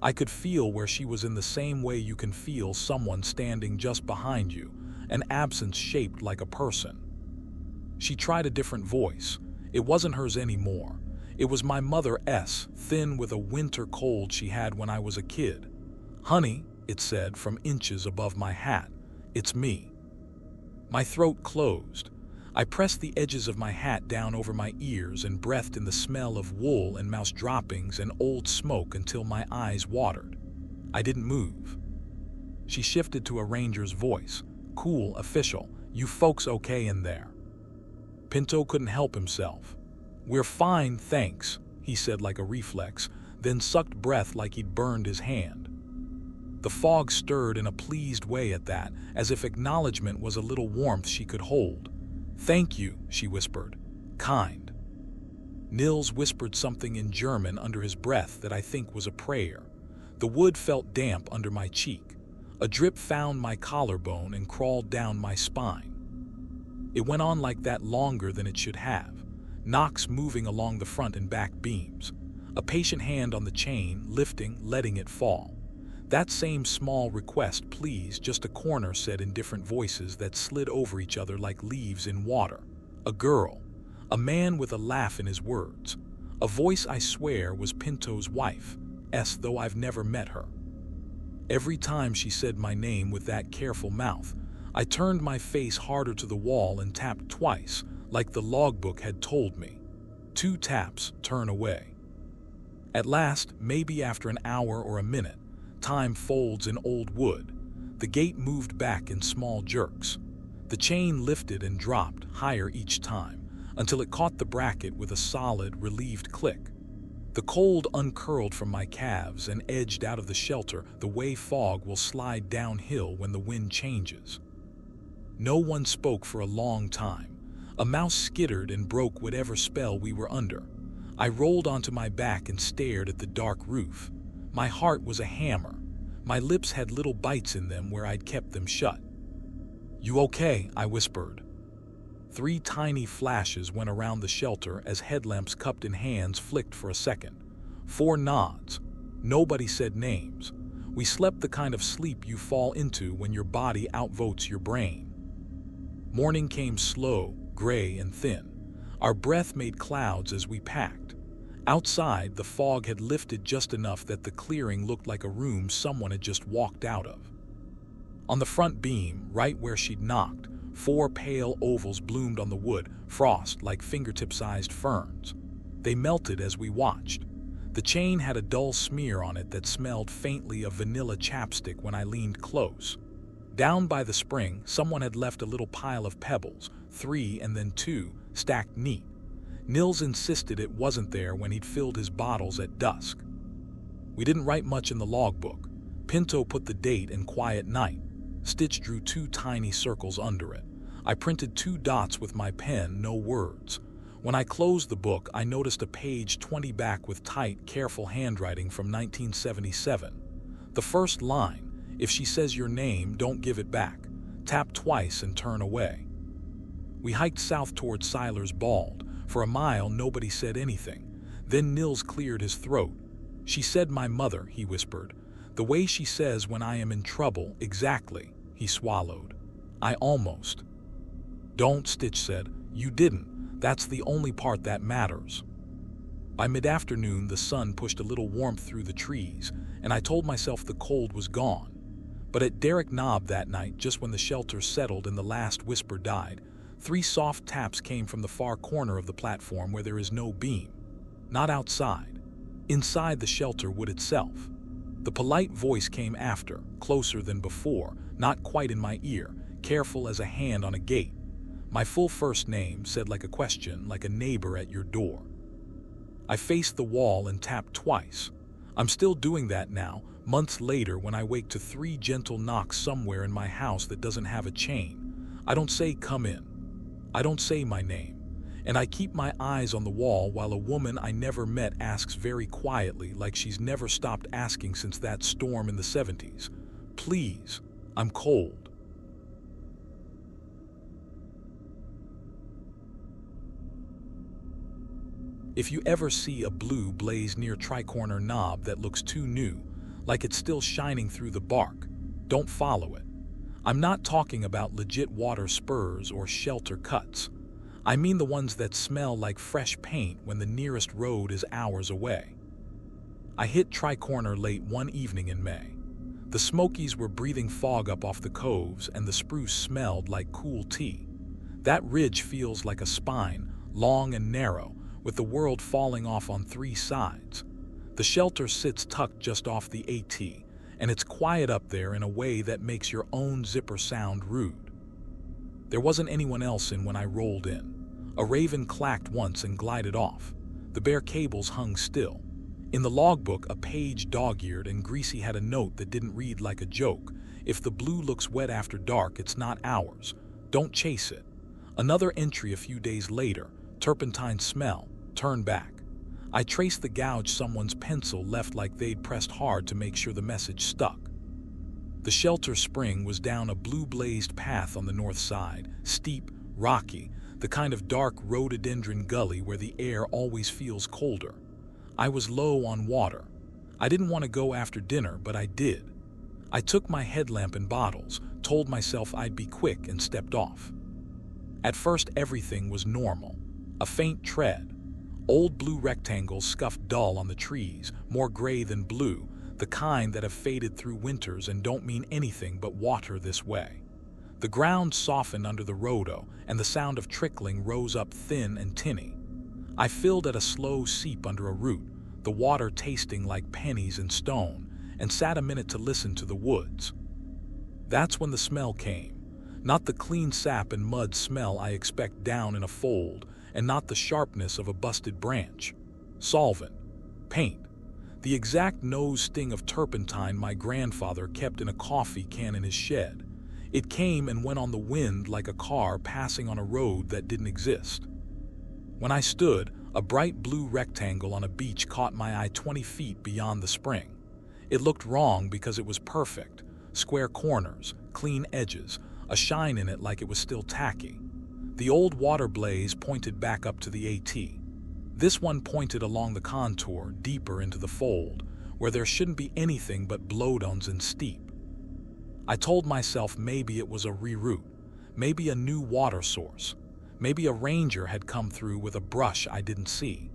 I could feel where she was in the same way you can feel someone standing just behind you, an absence shaped like a person. She tried a different voice. It wasn't hers anymore. It was my mother's, thin with a winter cold she had when I was a kid. "Honey," it said from inches above my hat, "it's me." My throat closed. I pressed the edges of my hat down over my ears and breathed in the smell of wool and mouse droppings and old smoke until my eyes watered. I didn't move. She shifted to a ranger's voice, cool, official. "You folks okay in there?" Pinto couldn't help himself. "We're fine, thanks," he said like a reflex, then sucked breath like he'd burned his hand. The fog stirred in a pleased way at that, as if acknowledgement was a little warmth she could hold. "Thank you," she whispered. "Kind." Nils whispered something in German under his breath that I think was a prayer. The wood felt damp under my cheek. A drip found my collarbone and crawled down my spine. It went on like that longer than it should have. Knocks moving along the front and back beams. A patient hand on the chain, lifting, letting it fall. That same small request, "Please," just a corner said in different voices that slid over each other like leaves in water. A girl. A man with a laugh in his words. A voice I swear was Pinto's wife, though I've never met her. Every time she said my name with that careful mouth, I turned my face harder to the wall and tapped twice, like the logbook had told me. 2 taps, turn away. At last, maybe after an hour or a minute, time folds in old wood. The gate moved back in small jerks. The chain lifted and dropped higher each time, until it caught the bracket with a solid, relieved click. The cold uncurled from my calves and edged out of the shelter the way fog will slide downhill when the wind changes. No one spoke for a long time. A mouse skittered and broke whatever spell we were under. I rolled onto my back and stared at the dark roof. My heart was a hammer. My lips had little bites in them where I'd kept them shut. "You okay?" I whispered. 3 tiny flashes went around the shelter as headlamps cupped in hands flicked for a second. 4 nods. Nobody said names. We slept the kind of sleep you fall into when your body outvotes your brain. Morning came slow, gray and thin. Our breath made clouds as we packed. Outside, the fog had lifted just enough that the clearing looked like a room someone had just walked out of. On the front beam, right where she'd knocked, 4 pale ovals bloomed on the wood, frost like fingertip-sized ferns. They melted as we watched. The chain had a dull smear on it that smelled faintly of vanilla chapstick when I leaned close. Down by the spring, someone had left a little pile of pebbles, 3 and then 2, stacked neat. Nils insisted it wasn't there when he'd filled his bottles at dusk. We didn't write much in the logbook. Pinto put the date and quiet night. Stitch drew 2 tiny circles under it. I printed 2 dots with my pen, no words. When I closed the book, I noticed a page 20 back with tight, careful handwriting from 1977. The first line, "If she says your name, don't give it back. Tap twice and turn away." We hiked south toward Siler's Bald. For a mile, nobody said anything. Then Nils cleared his throat. "She said my mother," he whispered. "The way she says when I am in trouble, exactly," he swallowed. I almost. Don't, Stitch said. You didn't. That's the only part that matters. By mid-afternoon, the sun pushed a little warmth through the trees, and I told myself the cold was gone. But at Derrick Knob that night, just when the shelter settled and the last whisper died, 3 soft taps came from the far corner of the platform where there is no beam. Not outside. Inside the shelter wood itself. The polite voice came after, closer than before, not quite in my ear, careful as a hand on a gate. My full first name, said like a question, like a neighbor at your door. I faced the wall and tapped twice. I'm still doing that now, months later, when I wake to 3 gentle knocks somewhere in my house that doesn't have a chain. I don't say come in. I don't say my name. And I keep my eyes on the wall while a woman I never met asks very quietly, like she's never stopped asking since that storm in the 70s. Please, I'm cold. If you ever see a blue blaze near Tricorner Knob that looks too new, like it's still shining through the bark, don't follow it. I'm not talking about legit water spurs or shelter cuts. I mean the ones that smell like fresh paint when the nearest road is hours away. I hit Tricorner late one evening in May. The Smokies were breathing fog up off the coves and the spruce smelled like cool tea. That ridge feels like a spine, long and narrow, with the world falling off on 3 sides. The shelter sits tucked just off the AT, and it's quiet up there in a way that makes your own zipper sound rude. There wasn't anyone else in when I rolled in. A raven clacked once and glided off. The bare cables hung still. In the logbook, a page dog-eared and greasy had a note that didn't read like a joke. If the blue looks wet after dark, it's not ours. Don't chase it. Another entry a few days later, turpentine smell, turn back. I traced the gouge someone's pencil left like they'd pressed hard to make sure the message stuck. The shelter spring was down a blue-blazed path on the north side, steep, rocky, the kind of dark rhododendron gully where the air always feels colder. I was low on water. I didn't want to go after dinner, but I did. I took my headlamp and bottles, told myself I'd be quick, and stepped off. At first everything was normal. A faint tread. Old blue rectangles scuffed dull on the trees, more gray than blue, the kind that have faded through winters and don't mean anything but water this way. The ground softened under the rhodo, and the sound of trickling rose up thin and tinny. I filled at a slow seep under a root, the water tasting like pennies and stone, and sat a minute to listen to the woods. That's when the smell came. Not the clean sap and mud smell I expect down in a fold, and not the sharpness of a busted branch. Solvent. Paint. The exact nose sting of turpentine my grandfather kept in a coffee can in his shed. It came and went on the wind like a car passing on a road that didn't exist. When I stood, a bright blue rectangle on a beach caught my eye 20 feet beyond the spring. It looked wrong because it was perfect. Square corners, clean edges, a shine in it like it was still tacky. The old water blaze pointed back up to the AT. This one pointed along the contour, deeper into the fold, where there shouldn't be anything but blowdowns and steep. I told myself maybe it was a reroute, maybe a new water source, maybe a ranger had come through with a brush I didn't see.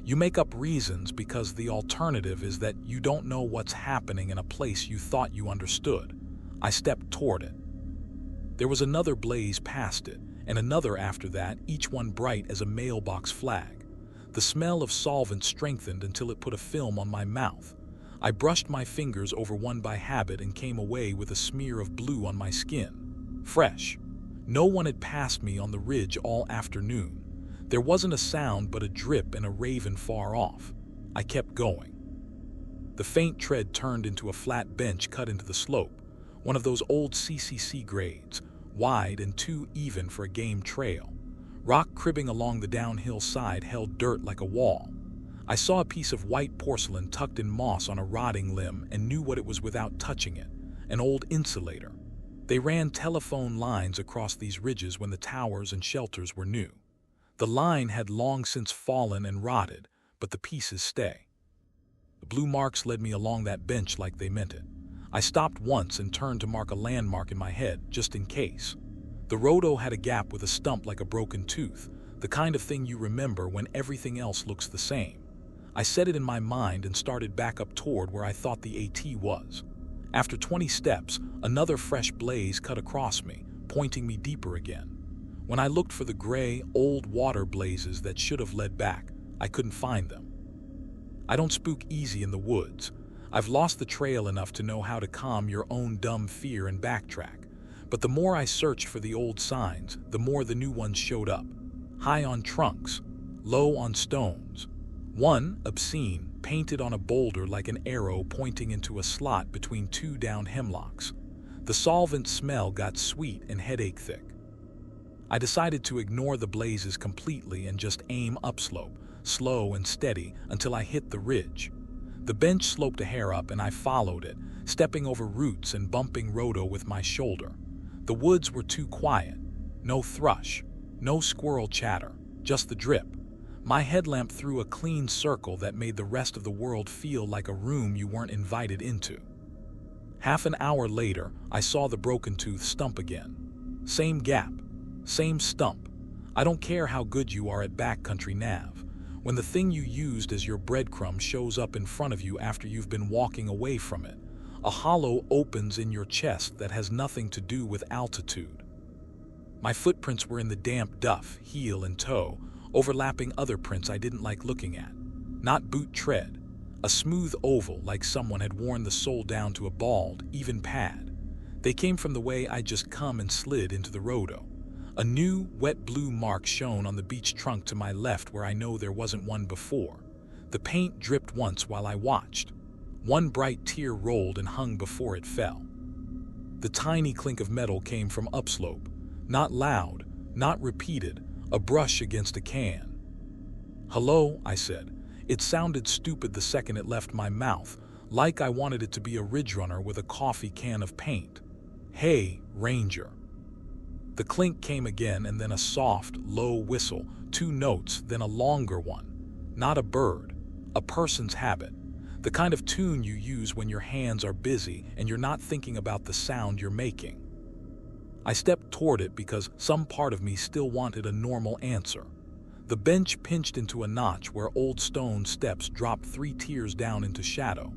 You make up reasons because the alternative is that you don't know what's happening in a place you thought you understood. I stepped toward it. There was another blaze past it, and another after that, each one bright as a mailbox flag. The smell of solvent strengthened until it put a film on my mouth. I brushed my fingers over one by habit and came away with a smear of blue on my skin. Fresh. No one had passed me on the ridge all afternoon. There wasn't a sound but a drip and a raven far off. I kept going. The faint tread turned into a flat bench cut into the slope, one of those old CCC grades, wide and too even for a game trail. Rock cribbing along the downhill side held dirt like a wall. I saw a piece of white porcelain tucked in moss on a rotting limb and knew what it was without touching it, an old insulator. They ran telephone lines across these ridges when the towers and shelters were new. The line had long since fallen and rotted, but the pieces stay. The blue marks led me along that bench like they meant it. I stopped once and turned to mark a landmark in my head, just in case. The roto had a gap with a stump like a broken tooth, the kind of thing you remember when everything else looks the same. I set it in my mind and started back up toward where I thought the AT was. After 20 steps, another fresh blaze cut across me, pointing me deeper again. When I looked for the gray, old water blazes that should have led back, I couldn't find them. I don't spook easy in the woods. I've lost the trail enough to know how to calm your own dumb fear and backtrack. But the more I searched for the old signs, the more the new ones showed up. High on trunks, low on stones. One, obscene, painted on a boulder like an arrow pointing into a slot between two downed hemlocks. The solvent smell got sweet and headache thick. I decided to ignore the blazes completely and just aim upslope, slow and steady, until I hit the ridge. The bench sloped a hair up and I followed it, stepping over roots and bumping roto with my shoulder. The woods were too quiet. No thrush, no squirrel chatter, just the drip. My headlamp threw a clean circle that made the rest of the world feel like a room you weren't invited into. Half an hour later, I saw the broken tooth stump again. Same gap, same stump. I don't care how good you are at backcountry nav. When the thing you used as your breadcrumb shows up in front of you after you've been walking away from it, a hollow opens in your chest that has nothing to do with altitude. My footprints were in the damp duff, heel and toe, overlapping other prints I didn't like looking at. Not boot tread, a smooth oval like someone had worn the sole down to a bald, even pad. They came from the way I'd just come and slid into the roto. A new, wet blue mark shone on the beech trunk to my left where I know there wasn't one before. The paint dripped once while I watched. One bright tear rolled and hung before it fell. The tiny clink of metal came from upslope, not loud, not repeated, a brush against a can. "Hello," I said. It sounded stupid the second it left my mouth, like I wanted it to be a ridge runner with a coffee can of paint. "Hey, Ranger." The clink came again and then a soft, low whistle, 2 notes, then a longer one. Not a bird, a person's habit. The kind of tune you use when your hands are busy and you're not thinking about the sound you're making. I stepped toward it because some part of me still wanted a normal answer. The bench pinched into a notch where old stone steps dropped 3 tiers down into shadow.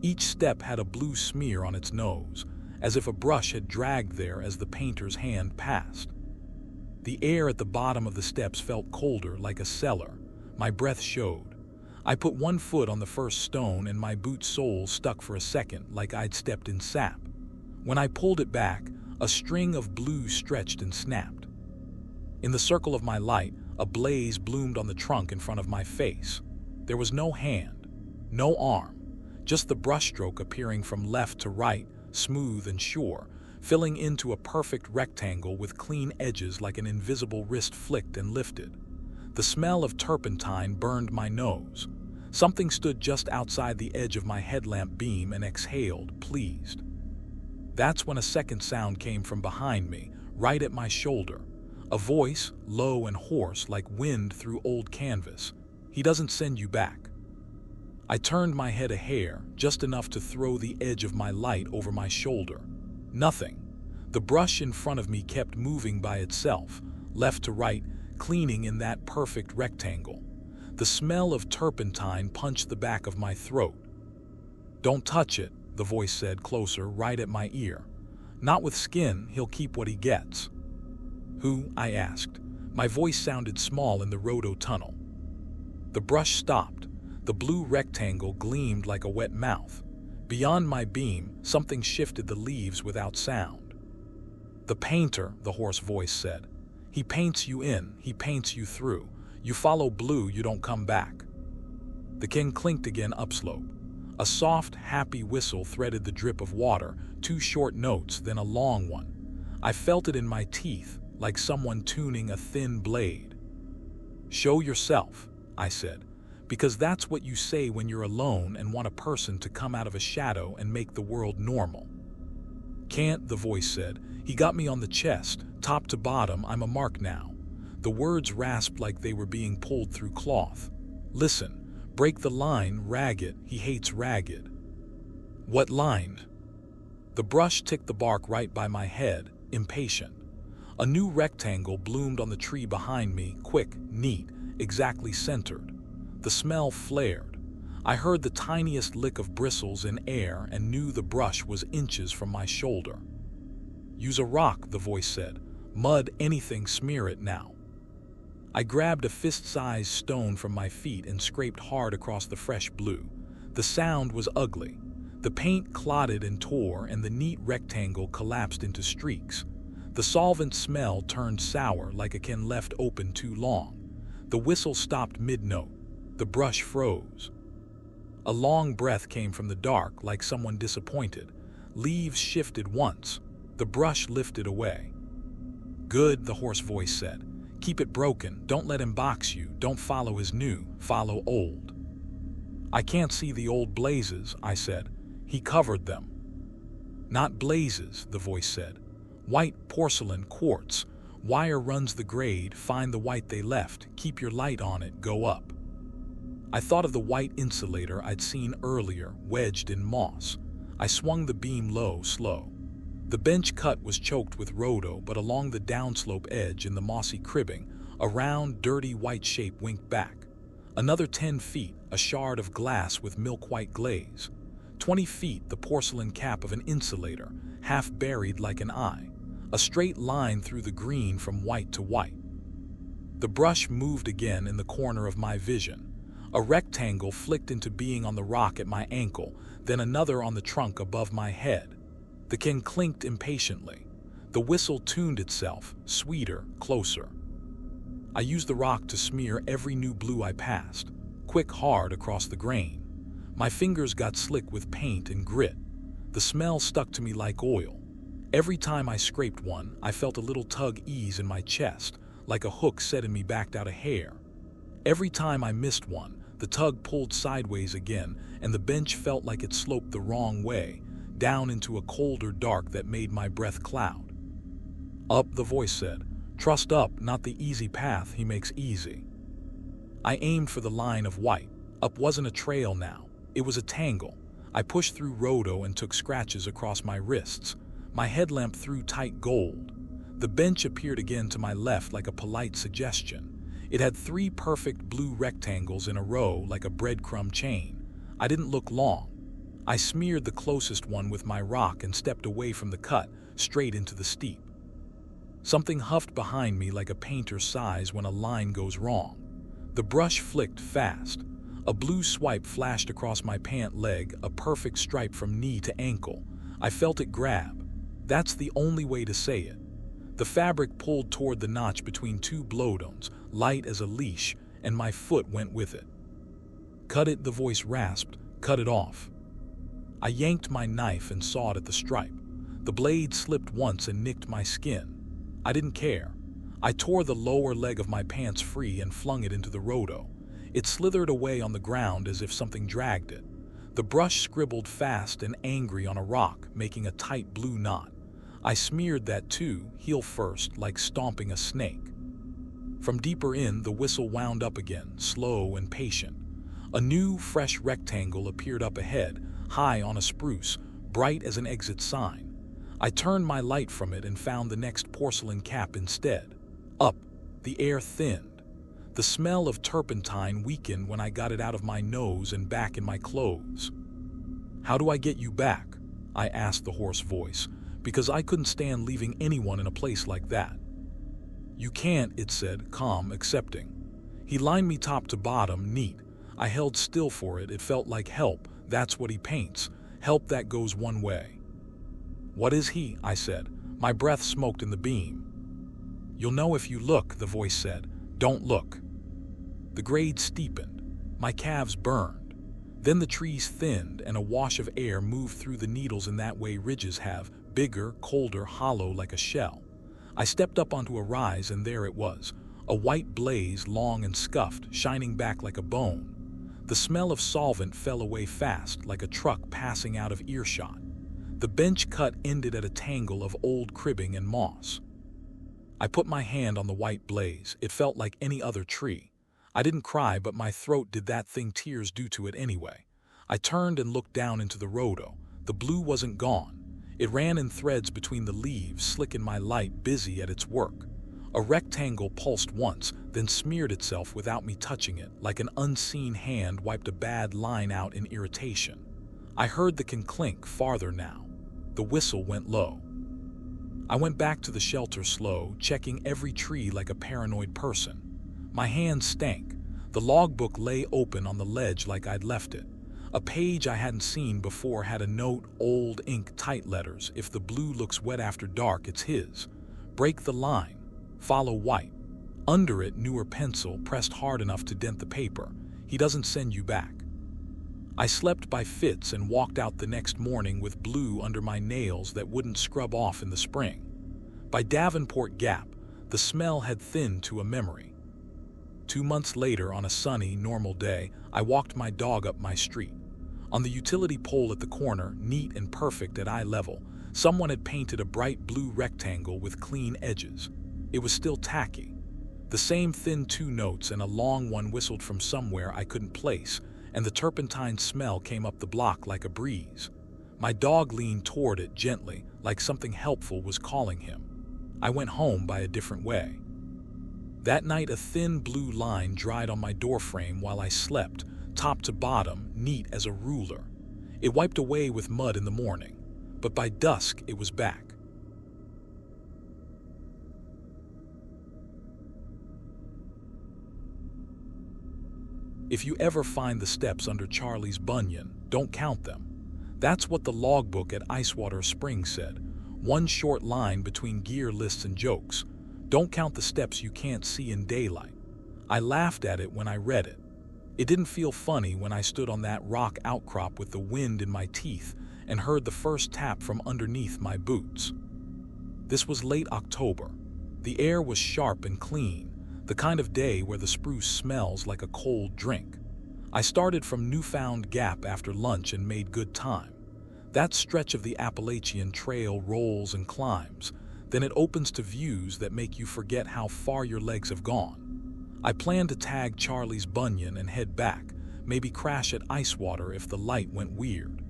Each step had a blue smear on its nose, as if a brush had dragged there as the painter's hand passed. The air at the bottom of the steps felt colder, like a cellar. My breath showed. I put one foot on the first stone and my boot sole stuck for a second, like I'd stepped in sap. When I pulled it back, a string of blue stretched and snapped. In the circle of my light, a blaze bloomed on the trunk in front of my face. There was no hand, no arm, just the brushstroke appearing from left to right, smooth and sure, filling into a perfect rectangle with clean edges like an invisible wrist flicked and lifted. The smell of turpentine burned my nose. Something stood just outside the edge of my headlamp beam and exhaled, pleased. That's when a second sound came from behind me, right at my shoulder. A voice, low and hoarse like wind through old canvas. "He doesn't send you back." I turned my head a hair, just enough to throw the edge of my light over my shoulder. Nothing. The brush in front of me kept moving by itself, left to right, cleaning in that perfect rectangle. The smell of turpentine punched the back of my throat. "Don't touch it," the voice said closer, right at my ear. "Not with skin, he'll keep what he gets." "Who?" I asked. My voice sounded small in the roto tunnel. The brush stopped. The blue rectangle gleamed like a wet mouth. Beyond my beam, something shifted the leaves without sound. "The painter," the hoarse voice said. "He paints you in, he paints you through. You follow blue, you don't come back." The king clinked again upslope. A soft, happy whistle threaded the drip of water, 2 short notes, then a long one. I felt it in my teeth, like someone tuning a thin blade. "Show yourself," I said, "because that's what you say when you're alone and want a person to come out of a shadow and make the world normal." "Can't," the voice said. "He got me on the chest, top to bottom, I'm a mark now." The words rasped like they were being pulled through cloth. "Listen, break the line, ragged, he hates ragged." "What line?" The brush ticked the bark right by my head, impatient. A new rectangle bloomed on the tree behind me, quick, neat, exactly centered. The smell flared. I heard the tiniest lick of bristles in air and knew the brush was inches from my shoulder. "Use a rock," the voice said. "Mud, anything, smear it now." I grabbed a fist-sized stone from my feet and scraped hard across the fresh blue. The sound was ugly. The paint clotted and tore, and the neat rectangle collapsed into streaks. The solvent smell turned sour, like a can left open too long. The whistle stopped mid-note. The brush froze. A long breath came from the dark, like someone disappointed. Leaves shifted once. The brush lifted away. "Good," the hoarse voice said. "Keep it broken. Don't let him box you. Don't follow his new. Follow old." "I can't see the old blazes," I said. "He covered them." "Not blazes," the voice said. "White porcelain, quartz. Wire runs the grade. Find the white they left. Keep your light on it. Go up." I thought of the white insulator I'd seen earlier, wedged in moss. I swung the beam low, slow. The bench cut was choked with rhodo, but along the downslope edge in the mossy cribbing, a round, dirty white shape winked back. Another 10 feet, a shard of glass with milk-white glaze. 20 feet, the porcelain cap of an insulator, half buried like an eye. A straight line through the green from white to white. The brush moved again in the corner of my vision. A rectangle flicked into being on the rock at my ankle, then another on the trunk above my head. The can clinked impatiently. The whistle tuned itself, sweeter, closer. I used the rock to smear every new blue I passed, quick, hard across the grain. My fingers got slick with paint and grit. The smell stuck to me like oil. Every time I scraped one, I felt a little tug ease in my chest, like a hook setting me back out a hair. Every time I missed one, the tug pulled sideways again, and the bench felt like it sloped the wrong way, down into a colder dark that made my breath cloud. "Up," the voice said. "Trust up, not the easy path he makes easy." I aimed for the line of white. Up wasn't a trail now. It was a tangle. I pushed through rhodo and took scratches across my wrists. My headlamp threw tight gold. The bench appeared again to my left like a polite suggestion. It had 3 perfect blue rectangles in a row like a breadcrumb chain. I didn't look long. I smeared the closest one with my rock and stepped away from the cut, straight into the steep. Something huffed behind me like a painter's sighs when a line goes wrong. The brush flicked fast. A blue swipe flashed across my pant leg, a perfect stripe from knee to ankle. I felt it grab. That's the only way to say it. The fabric pulled toward the notch between 2 blowdomes, light as a leash, and my foot went with it. "Cut it," the voice rasped. "Cut it off." I yanked my knife and sawed at the stripe. The blade slipped once and nicked my skin. I didn't care. I tore the lower leg of my pants free and flung it into the rhodo. It slithered away on the ground as if something dragged it. The brush scribbled fast and angry on a rock, making a tight blue knot. I smeared that too, heel first, like stomping a snake. From deeper in, the whistle wound up again, slow and patient. A new, fresh rectangle appeared up ahead, high on a spruce, bright as an exit sign. I turned my light from it and found the next porcelain cap instead. Up, the air thinned. The smell of turpentine weakened when I got it out of my nose and back in my clothes. "How do I get you back?" I asked the hoarse voice, because I couldn't stand leaving anyone in a place like that. "You can't," it said, calm, accepting. He lined me top to bottom, neat. I held still for it. It felt like help. That's what he paints. Help that goes one way. "What is he?" I said. My breath smoked in the beam. "You'll know if you look," the voice said. "Don't look." The grade steepened. My calves burned. Then the trees thinned and a wash of air moved through the needles in that way ridges have, bigger, colder, hollow like a shell. I stepped up onto a rise and there it was, a white blaze, long and scuffed, shining back like a bone. The smell of solvent fell away fast, like a truck passing out of earshot. The bench cut ended at a tangle of old cribbing and moss. I put my hand on the white blaze. It felt like any other tree. I didn't cry, but my throat did that thing tears do to it anyway. I turned and looked down into the rhodo. The blue wasn't gone. It ran in threads between the leaves, slick in my light, busy at its work. A rectangle pulsed once, then smeared itself without me touching it, like an unseen hand wiped a bad line out in irritation. I heard the clink farther now. The whistle went low. I went back to the shelter slow, checking every tree like a paranoid person. My hands stank. The logbook lay open on the ledge like I'd left it. A page I hadn't seen before had a note, old ink, tight letters. If the blue looks wet after dark, it's his. Break the line. Follow white. Under it, newer pencil pressed hard enough to dent the paper. He doesn't send you back. I slept by fits and walked out the next morning with blue under my nails that wouldn't scrub off in the spring. By Davenport Gap, the smell had thinned to a memory. 2 months later, on a sunny, normal day, I walked my dog up my street. On the utility pole at the corner, neat and perfect at eye level, someone had painted a bright blue rectangle with clean edges. It was still tacky. The same thin 2 notes and a long one whistled from somewhere I couldn't place, and the turpentine smell came up the block like a breeze. My dog leaned toward it gently, like something helpful was calling him. I went home by a different way. That night, a thin blue line dried on my doorframe while I slept, top to bottom, neat as a ruler. It wiped away with mud in the morning, but by dusk it was back. If you ever find the steps under Charlie's bunion, don't count them. That's what the logbook at Icewater Springs said. One short line between gear lists and jokes. Don't count the steps you can't see in daylight. I laughed at it when I read it. It didn't feel funny when I stood on that rock outcrop with the wind in my teeth and heard the first tap from underneath my boots. This was late October. The air was sharp and clean, the kind of day where the spruce smells like a cold drink. I started from Newfound Gap after lunch and made good time. That stretch of the Appalachian Trail rolls and climbs, then it opens to views that make you forget how far your legs have gone. I planned to tag Charlie's bunion and head back, maybe crash at Icewater if the light went weird.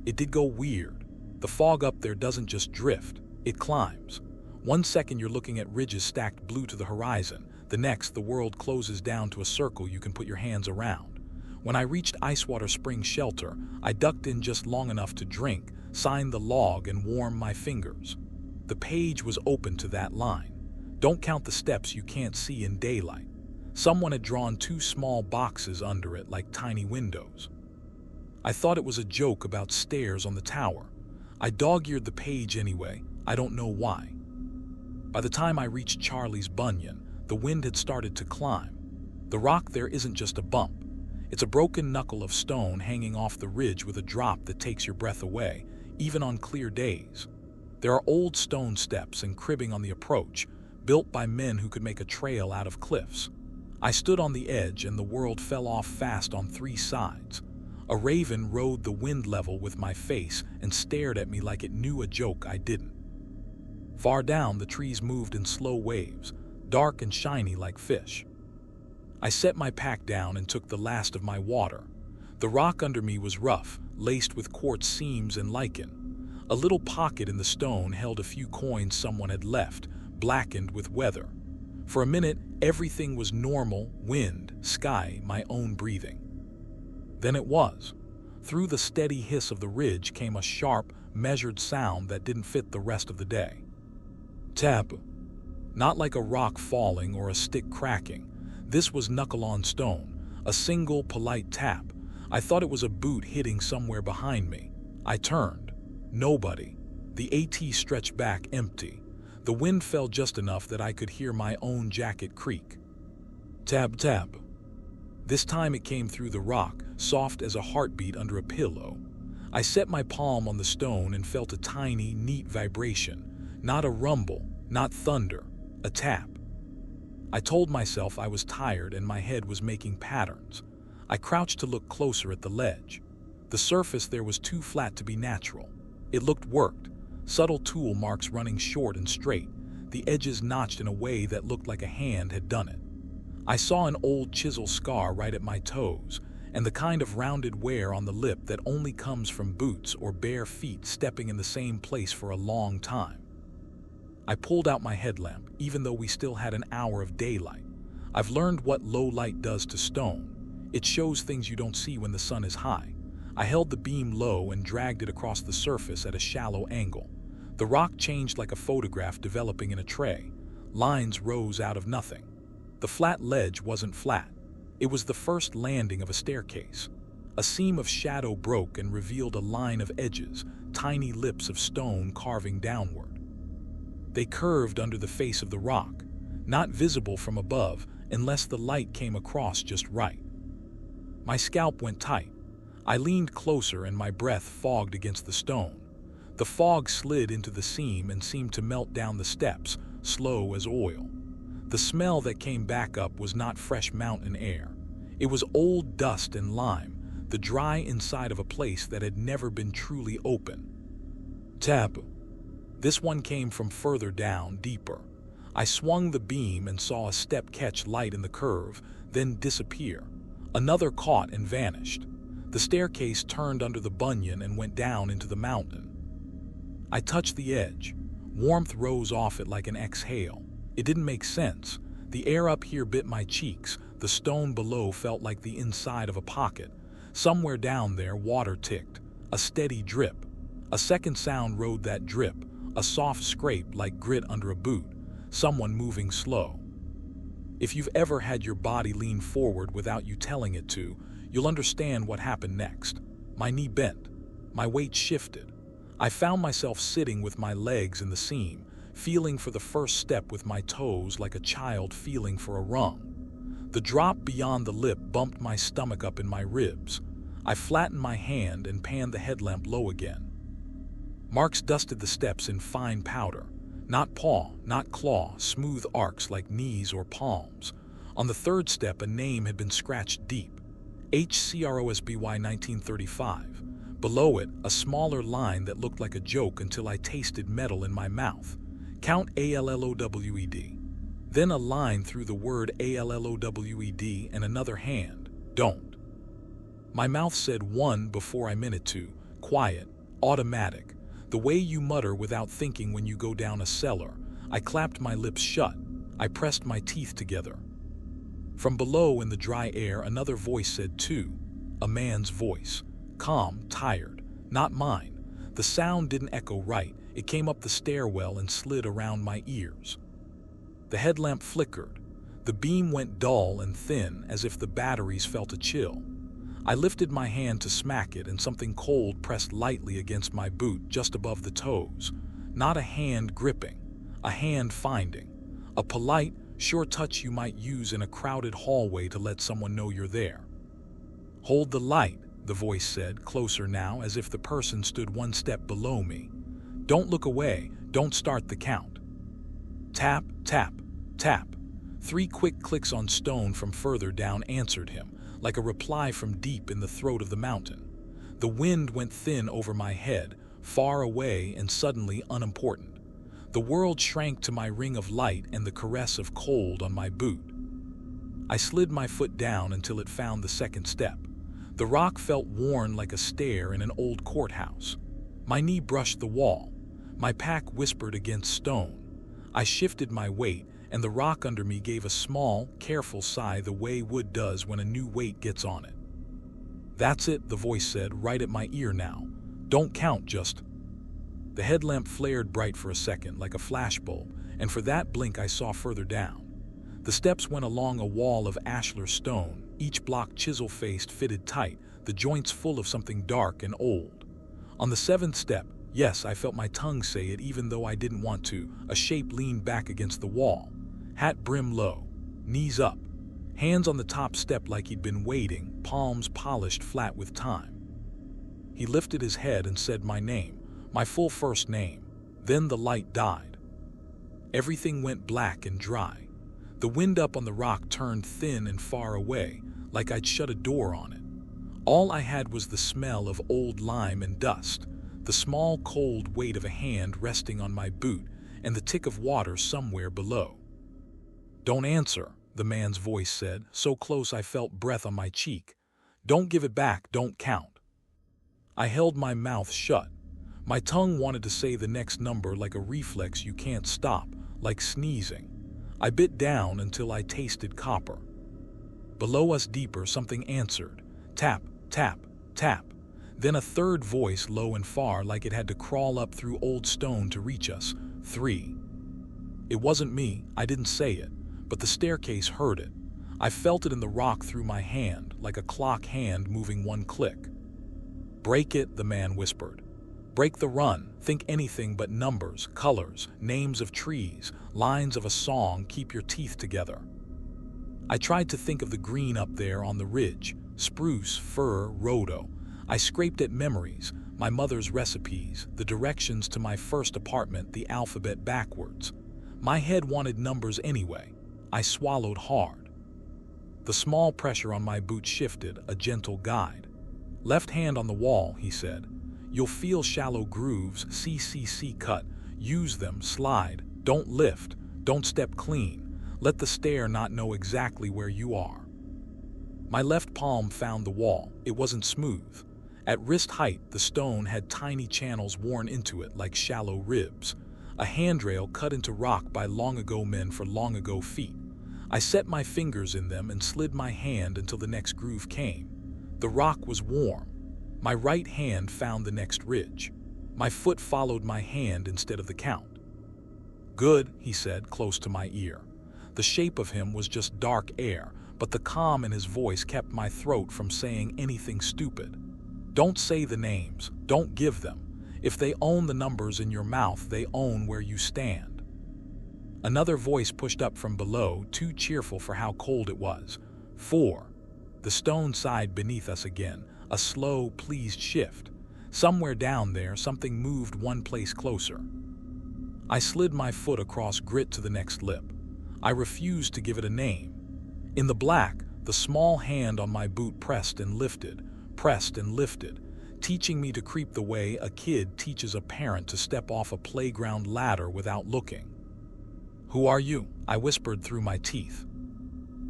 It did go weird. The fog up there doesn't just drift, it climbs. 1 second you're looking at ridges stacked blue to the horizon, the next the world closes down to a circle you can put your hands around. When I reached Icewater Springs Shelter, I ducked in just long enough to drink, sign the log, and warm my fingers. The page was open to that line. Don't count the steps you can't see in daylight. Someone had drawn 2 small boxes under it like tiny windows. I thought it was a joke about stairs on the tower. I dog-eared the page anyway, I don't know why. By the time I reached Charlie's bunion, the wind had started to climb. The rock there isn't just a bump. It's a broken knuckle of stone hanging off the ridge with a drop that takes your breath away, even on clear days. There are old stone steps and cribbing on the approach, built by men who could make a trail out of cliffs. I stood on the edge and the world fell off fast on 3 sides. A raven rode the wind level with my face and stared at me like it knew a joke I didn't. Far down, the trees moved in slow waves, dark and shiny like fish. I set my pack down and took the last of my water. The rock under me was rough, laced with quartz seams and lichen. A little pocket in the stone held a few coins someone had left, blackened with weather. For a minute, everything was normal, wind, sky, my own breathing. Then it was. Through the steady hiss of the ridge came a sharp, measured sound that didn't fit the rest of the day. Tap. Not like a rock falling or a stick cracking. This was knuckle on stone, a single polite tap. I thought it was a boot hitting somewhere behind me. I turned. Nobody. The AT stretched back empty. The wind fell just enough that I could hear my own jacket creak. Tab, tab. This time it came through the rock, soft as a heartbeat under a pillow. I set my palm on the stone and felt a tiny, neat vibration. Not a rumble, not thunder, a tap. I told myself I was tired and my head was making patterns. I crouched to look closer at the ledge. The surface there was too flat to be natural. It looked worked, subtle tool marks running short and straight, the edges notched in a way that looked like a hand had done it. I saw an old chisel scar right at my toes, and the kind of rounded wear on the lip that only comes from boots or bare feet stepping in the same place for a long time. I pulled out my headlamp, even though we still had an hour of daylight. I've learned what low light does to stone. It shows things you don't see when the sun is high. I held the beam low and dragged it across the surface at a shallow angle. The rock changed like a photograph developing in a tray. Lines rose out of nothing. The flat ledge wasn't flat. It was the first landing of a staircase. A seam of shadow broke and revealed a line of edges, tiny lips of stone carving downward. They curved under the face of the rock, not visible from above unless the light came across just right. My scalp went tight. I leaned closer and my breath fogged against the stone. The fog slid into the seam and seemed to melt down the steps, slow as oil. The smell that came back up was not fresh mountain air. It was old dust and lime, the dry inside of a place that had never been truly open. Taboo. This one came from further down, deeper. I swung the beam and saw a step catch light in the curve, then disappear. Another caught and vanished. The staircase turned under the bunyan and went down into the mountain. I touched the edge. Warmth rose off it like an exhale. It didn't make sense. The air up here bit my cheeks. The stone below felt like the inside of a pocket. Somewhere down there, water ticked. A steady drip. A second sound rode that drip. A soft scrape like grit under a boot. Someone moving slow. If you've ever had your body lean forward without you telling it to, you'll understand what happened next. My knee bent. My weight shifted. I found myself sitting with my legs in the seam, feeling for the first step with my toes like a child feeling for a rung. The drop beyond the lip bumped my stomach up in my ribs. I flattened my hand and panned the headlamp low again. Marks dusted the steps in fine powder. Not paw, not claw, smooth arcs like knees or palms. On the third step, a name had been scratched deep. HCROSBY 1935. Below it, a smaller line that looked like a joke until I tasted metal in my mouth. Count ALLOWED. Then a line through the word ALLOWED and another hand. Don't. My mouth said one before I meant it to. Quiet, automatic. The way you mutter without thinking when you go down a cellar. I clapped my lips shut. I pressed my teeth together. From below in the dry air, another voice said two. A man's voice. Calm, tired. Not mine. The sound didn't echo right. It came up the stairwell and slid around my ears. The headlamp flickered. The beam went dull and thin, as if the batteries felt a chill. I lifted my hand to smack it, and something cold pressed lightly against my boot just above the toes. Not a hand gripping, a hand finding. A polite, sure touch you might use in a crowded hallway to let someone know you're there. Hold the light, the voice said, closer now, as if the person stood one step below me. Don't look away, don't start the count. Tap, tap, tap. 3 quick clicks on stone from further down answered him, like a reply from deep in the throat of the mountain. The wind went thin over my head, far away and suddenly unimportant. The world shrank to my ring of light and the caress of cold on my boot. I slid my foot down until it found the second step. The rock felt worn like a stair in an old courthouse. My knee brushed the wall. My pack whispered against stone. I shifted my weight, and the rock under me gave a small, careful sigh the way wood does when a new weight gets on it. That's it, the voice said, right at my ear now. Don't count, just... The headlamp flared bright for a second, like a flashbulb, and for that blink I saw further down. The steps went along a wall of ashlar stone, each block chisel-faced, fitted tight, the joints full of something dark and old. On the 7th step, yes, I felt my tongue say it even though I didn't want to, a shape leaned back against the wall. Hat brim low, knees up, hands on the top step like he'd been waiting, palms polished flat with time. He lifted his head and said my name, my full first name. Then the light died. Everything went black and dry. The wind up on the rock turned thin and far away, like I'd shut a door on it. All I had was the smell of old lime and dust, the small cold weight of a hand resting on my boot, and the tick of water somewhere below. Don't answer, the man's voice said, so close I felt breath on my cheek. Don't give it back, don't count. I held my mouth shut. My tongue wanted to say the next number like a reflex you can't stop, like sneezing. I bit down until I tasted copper. Below us deeper, something answered. Tap, tap, tap. Then a third voice, low and far, like it had to crawl up through old stone to reach us. 3. It wasn't me, I didn't say it, but the staircase heard it. I felt it in the rock through my hand, like a clock hand moving one click. Break it, the man whispered. Break the run, think anything but numbers, colors, names of trees, lines of a song, keep your teeth together. I tried to think of the green up there on the ridge, spruce, fir, rhodo. I scraped at memories, my mother's recipes, the directions to my first apartment, the alphabet backwards. My head wanted numbers anyway. I swallowed hard. The small pressure on my boot shifted, a gentle guide. Left hand on the wall, he said. You'll feel shallow grooves, CCC cut. Use them, slide. Don't lift. Don't step clean. Let the stair not know exactly where you are. My left palm found the wall. It wasn't smooth. At wrist height, the stone had tiny channels worn into it like shallow ribs. A handrail cut into rock by long-ago men for long-ago feet. I set my fingers in them and slid my hand until the next groove came. The rock was warm. My right hand found the next ridge. My foot followed my hand instead of the count. Good, he said, close to my ear. The shape of him was just dark air, but the calm in his voice kept my throat from saying anything stupid. Don't say the names. Don't give them. If they own the numbers in your mouth, they own where you stand. Another voice pushed up from below, too cheerful for how cold it was. 4. The stone sighed beneath us again, a slow, pleased shift. Somewhere down there, something moved one place closer. I slid my foot across grit to the next lip. I refused to give it a name. In the black, the small hand on my boot pressed and lifted, teaching me to creep the way a kid teaches a parent to step off a playground ladder without looking. Who are you? I whispered through my teeth.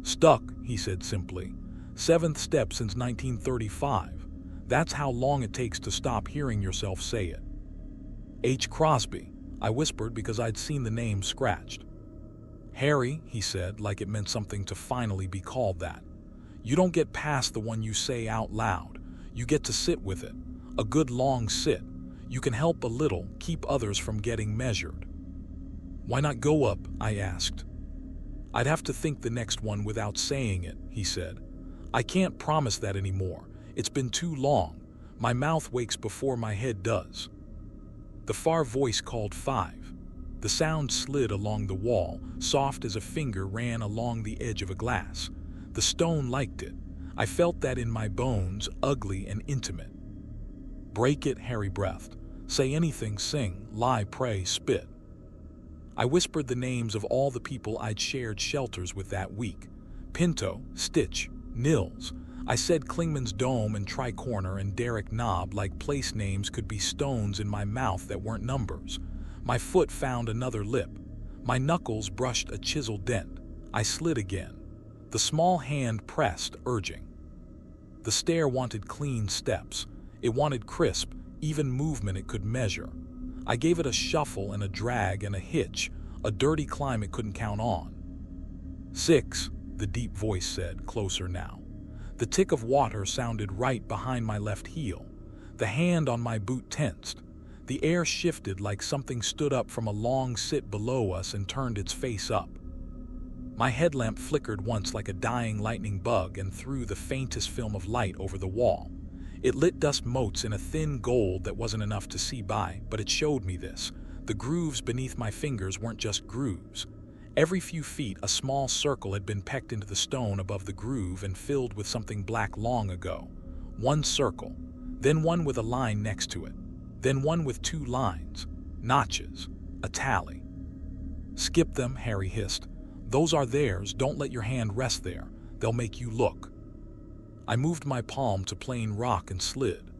Stuck, he said simply. 7th step since 1935. That's how long it takes to stop hearing yourself say it. H. Crosby, I whispered because I'd seen the name scratched. Harry, he said, like it meant something to finally be called that. You don't get past the one you say out loud. You get to sit with it. A good long sit. You can help a little, keep others from getting measured. Why not go up? I asked. I'd have to think the next one without saying it, he said. I can't promise that anymore. It's been too long. My mouth wakes before my head does. The far voice called 5. The sound slid along the wall, soft as a finger ran along the edge of a glass. The stone liked it. I felt that in my bones, ugly and intimate. Break it, Harry breathed. Say anything, sing, lie, pray, spit. I whispered the names of all the people I'd shared shelters with that week. Pinto, Stitch, Nils. I said Klingman's Dome and Tricorner and Derek Knob like place names could be stones in my mouth that weren't numbers. My foot found another lip. My knuckles brushed a chiseled dent. I slid again. The small hand pressed, urging. The stair wanted clean steps. It wanted crisp, even movement it could measure. I gave it a shuffle and a drag and a hitch, a dirty climb it couldn't count on. 6, the deep voice said, closer now. The tick of water sounded right behind my left heel. The hand on my boot tensed. The air shifted like something stood up from a long sit below us and turned its face up. My headlamp flickered once like a dying lightning bug and threw the faintest film of light over the wall. It lit dust motes in a thin gold that wasn't enough to see by, but it showed me this. The grooves beneath my fingers weren't just grooves. Every few feet, a small circle had been pecked into the stone above the groove and filled with something black long ago. One circle, then one with a line next to it, then one with 2 lines, notches, a tally. Skip them, Harry hissed. Those are theirs, don't let your hand rest there. They'll make you look. I moved my palm to plain rock and slid.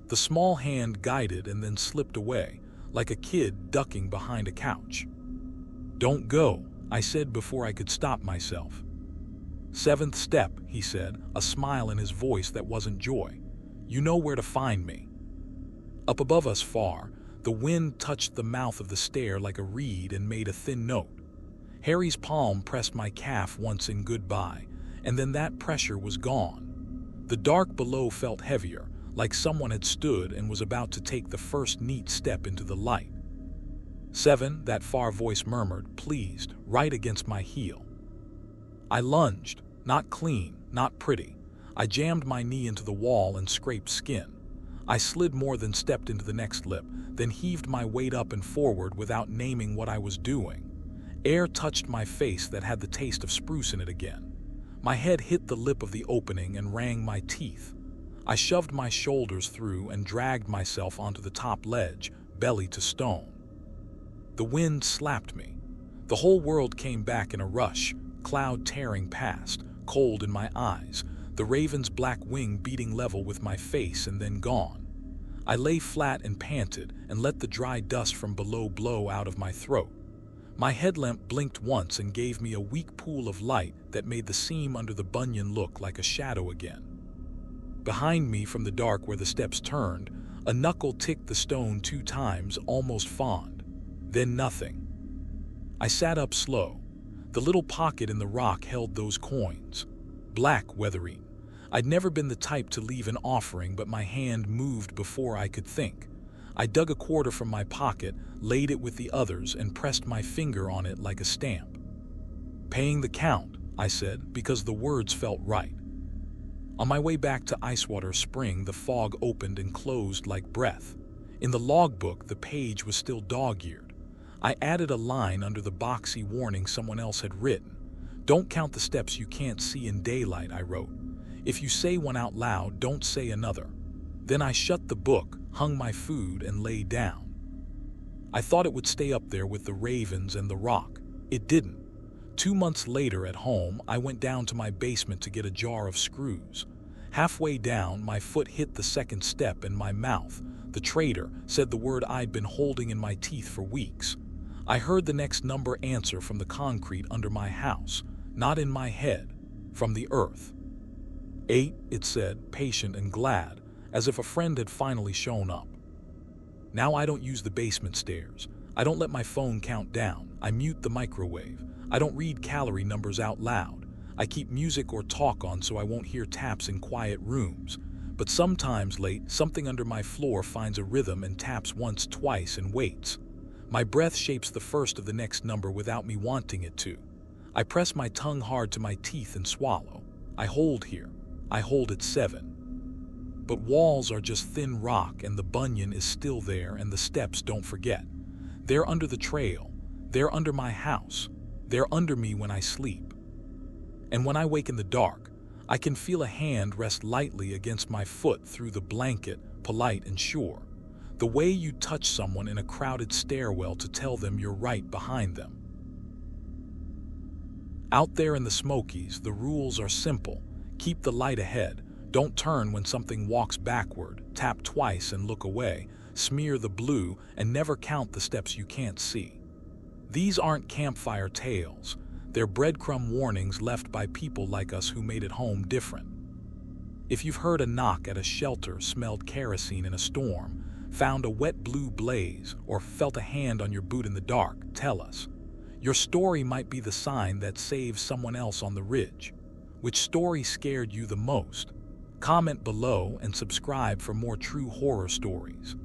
The small hand guided and then slipped away, like a kid ducking behind a couch. Don't go, I said before I could stop myself. "Seventh step," he said, a smile in his voice that wasn't joy. "You know where to find me." Up above us far, the wind touched the mouth of the stair like a reed and made a thin note. Harry's palm pressed my calf once in goodbye, and then that pressure was gone. The dark below felt heavier, like someone had stood and was about to take the first neat step into the light. "7," that far voice murmured, pleased, right against my heel. I lunged, not clean, not pretty. I jammed my knee into the wall and scraped skin. I slid more than stepped into the next lip, then heaved my weight up and forward without naming what I was doing. Air touched my face that had the taste of spruce in it again. My head hit the lip of the opening and rang my teeth. I shoved my shoulders through and dragged myself onto the top ledge, belly to stone. The wind slapped me. The whole world came back in a rush, cloud tearing past, cold in my eyes, the raven's black wing beating level with my face and then gone. I lay flat and panted and let the dry dust from below blow out of my throat. My headlamp blinked once and gave me a weak pool of light that made the seam under the bunion look like a shadow again. Behind me from the dark where the steps turned, a knuckle ticked the stone 2 times, almost fond. Then nothing. I sat up slow. The little pocket in the rock held those coins. Black, weathery. I'd never been the type to leave an offering, but my hand moved before I could think. I dug a quarter from my pocket, laid it with the others, and pressed my finger on it like a stamp. "Paying the count," I said, because the words felt right. On my way back to Icewater Spring, the fog opened and closed like breath. In the logbook, the page was still dog-eared. I added a line under the boxy warning someone else had written. "Don't count the steps you can't see in daylight," I wrote. "If you say one out loud, don't say another." Then I shut the book, hung my food, and lay down. I thought it would stay up there with the ravens and the rock. It didn't. 2 months later at home, I went down to my basement to get a jar of screws. Halfway down, my foot hit the second step and my mouth, the traitor, said the word I'd been holding in my teeth for weeks. I heard the next number answer from the concrete under my house, not in my head, from the earth. 8, it said, patient and glad, as if a friend had finally shown up. Now I don't use the basement stairs. I don't let my phone count down. I mute the microwave. I don't read calorie numbers out loud. I keep music or talk on so I won't hear taps in quiet rooms. But sometimes late, something under my floor finds a rhythm and taps once, twice, and waits. My breath shapes the first of the next number without me wanting it to. I press my tongue hard to my teeth and swallow. I hold here. I hold at 7. But walls are just thin rock and the bunion is still there and the steps, don't forget. They're under the trail. They're under my house. They're under me when I sleep. And when I wake in the dark, I can feel a hand rest lightly against my foot through the blanket, polite and sure. The way you touch someone in a crowded stairwell to tell them you're right behind them. Out there in the Smokies, the rules are simple. Keep the light ahead. Don't turn when something walks backward. Tap twice and look away. Smear the blue and never count the steps you can't see. These aren't campfire tales. They're breadcrumb warnings left by people like us who made it home different. If you've heard a knock at a shelter, smelled kerosene in a storm, found a wet blue blaze, or felt a hand on your boot in the dark, tell us. Your story might be the sign that saves someone else on the ridge. Which story scared you the most? Comment below and subscribe for more true horror stories.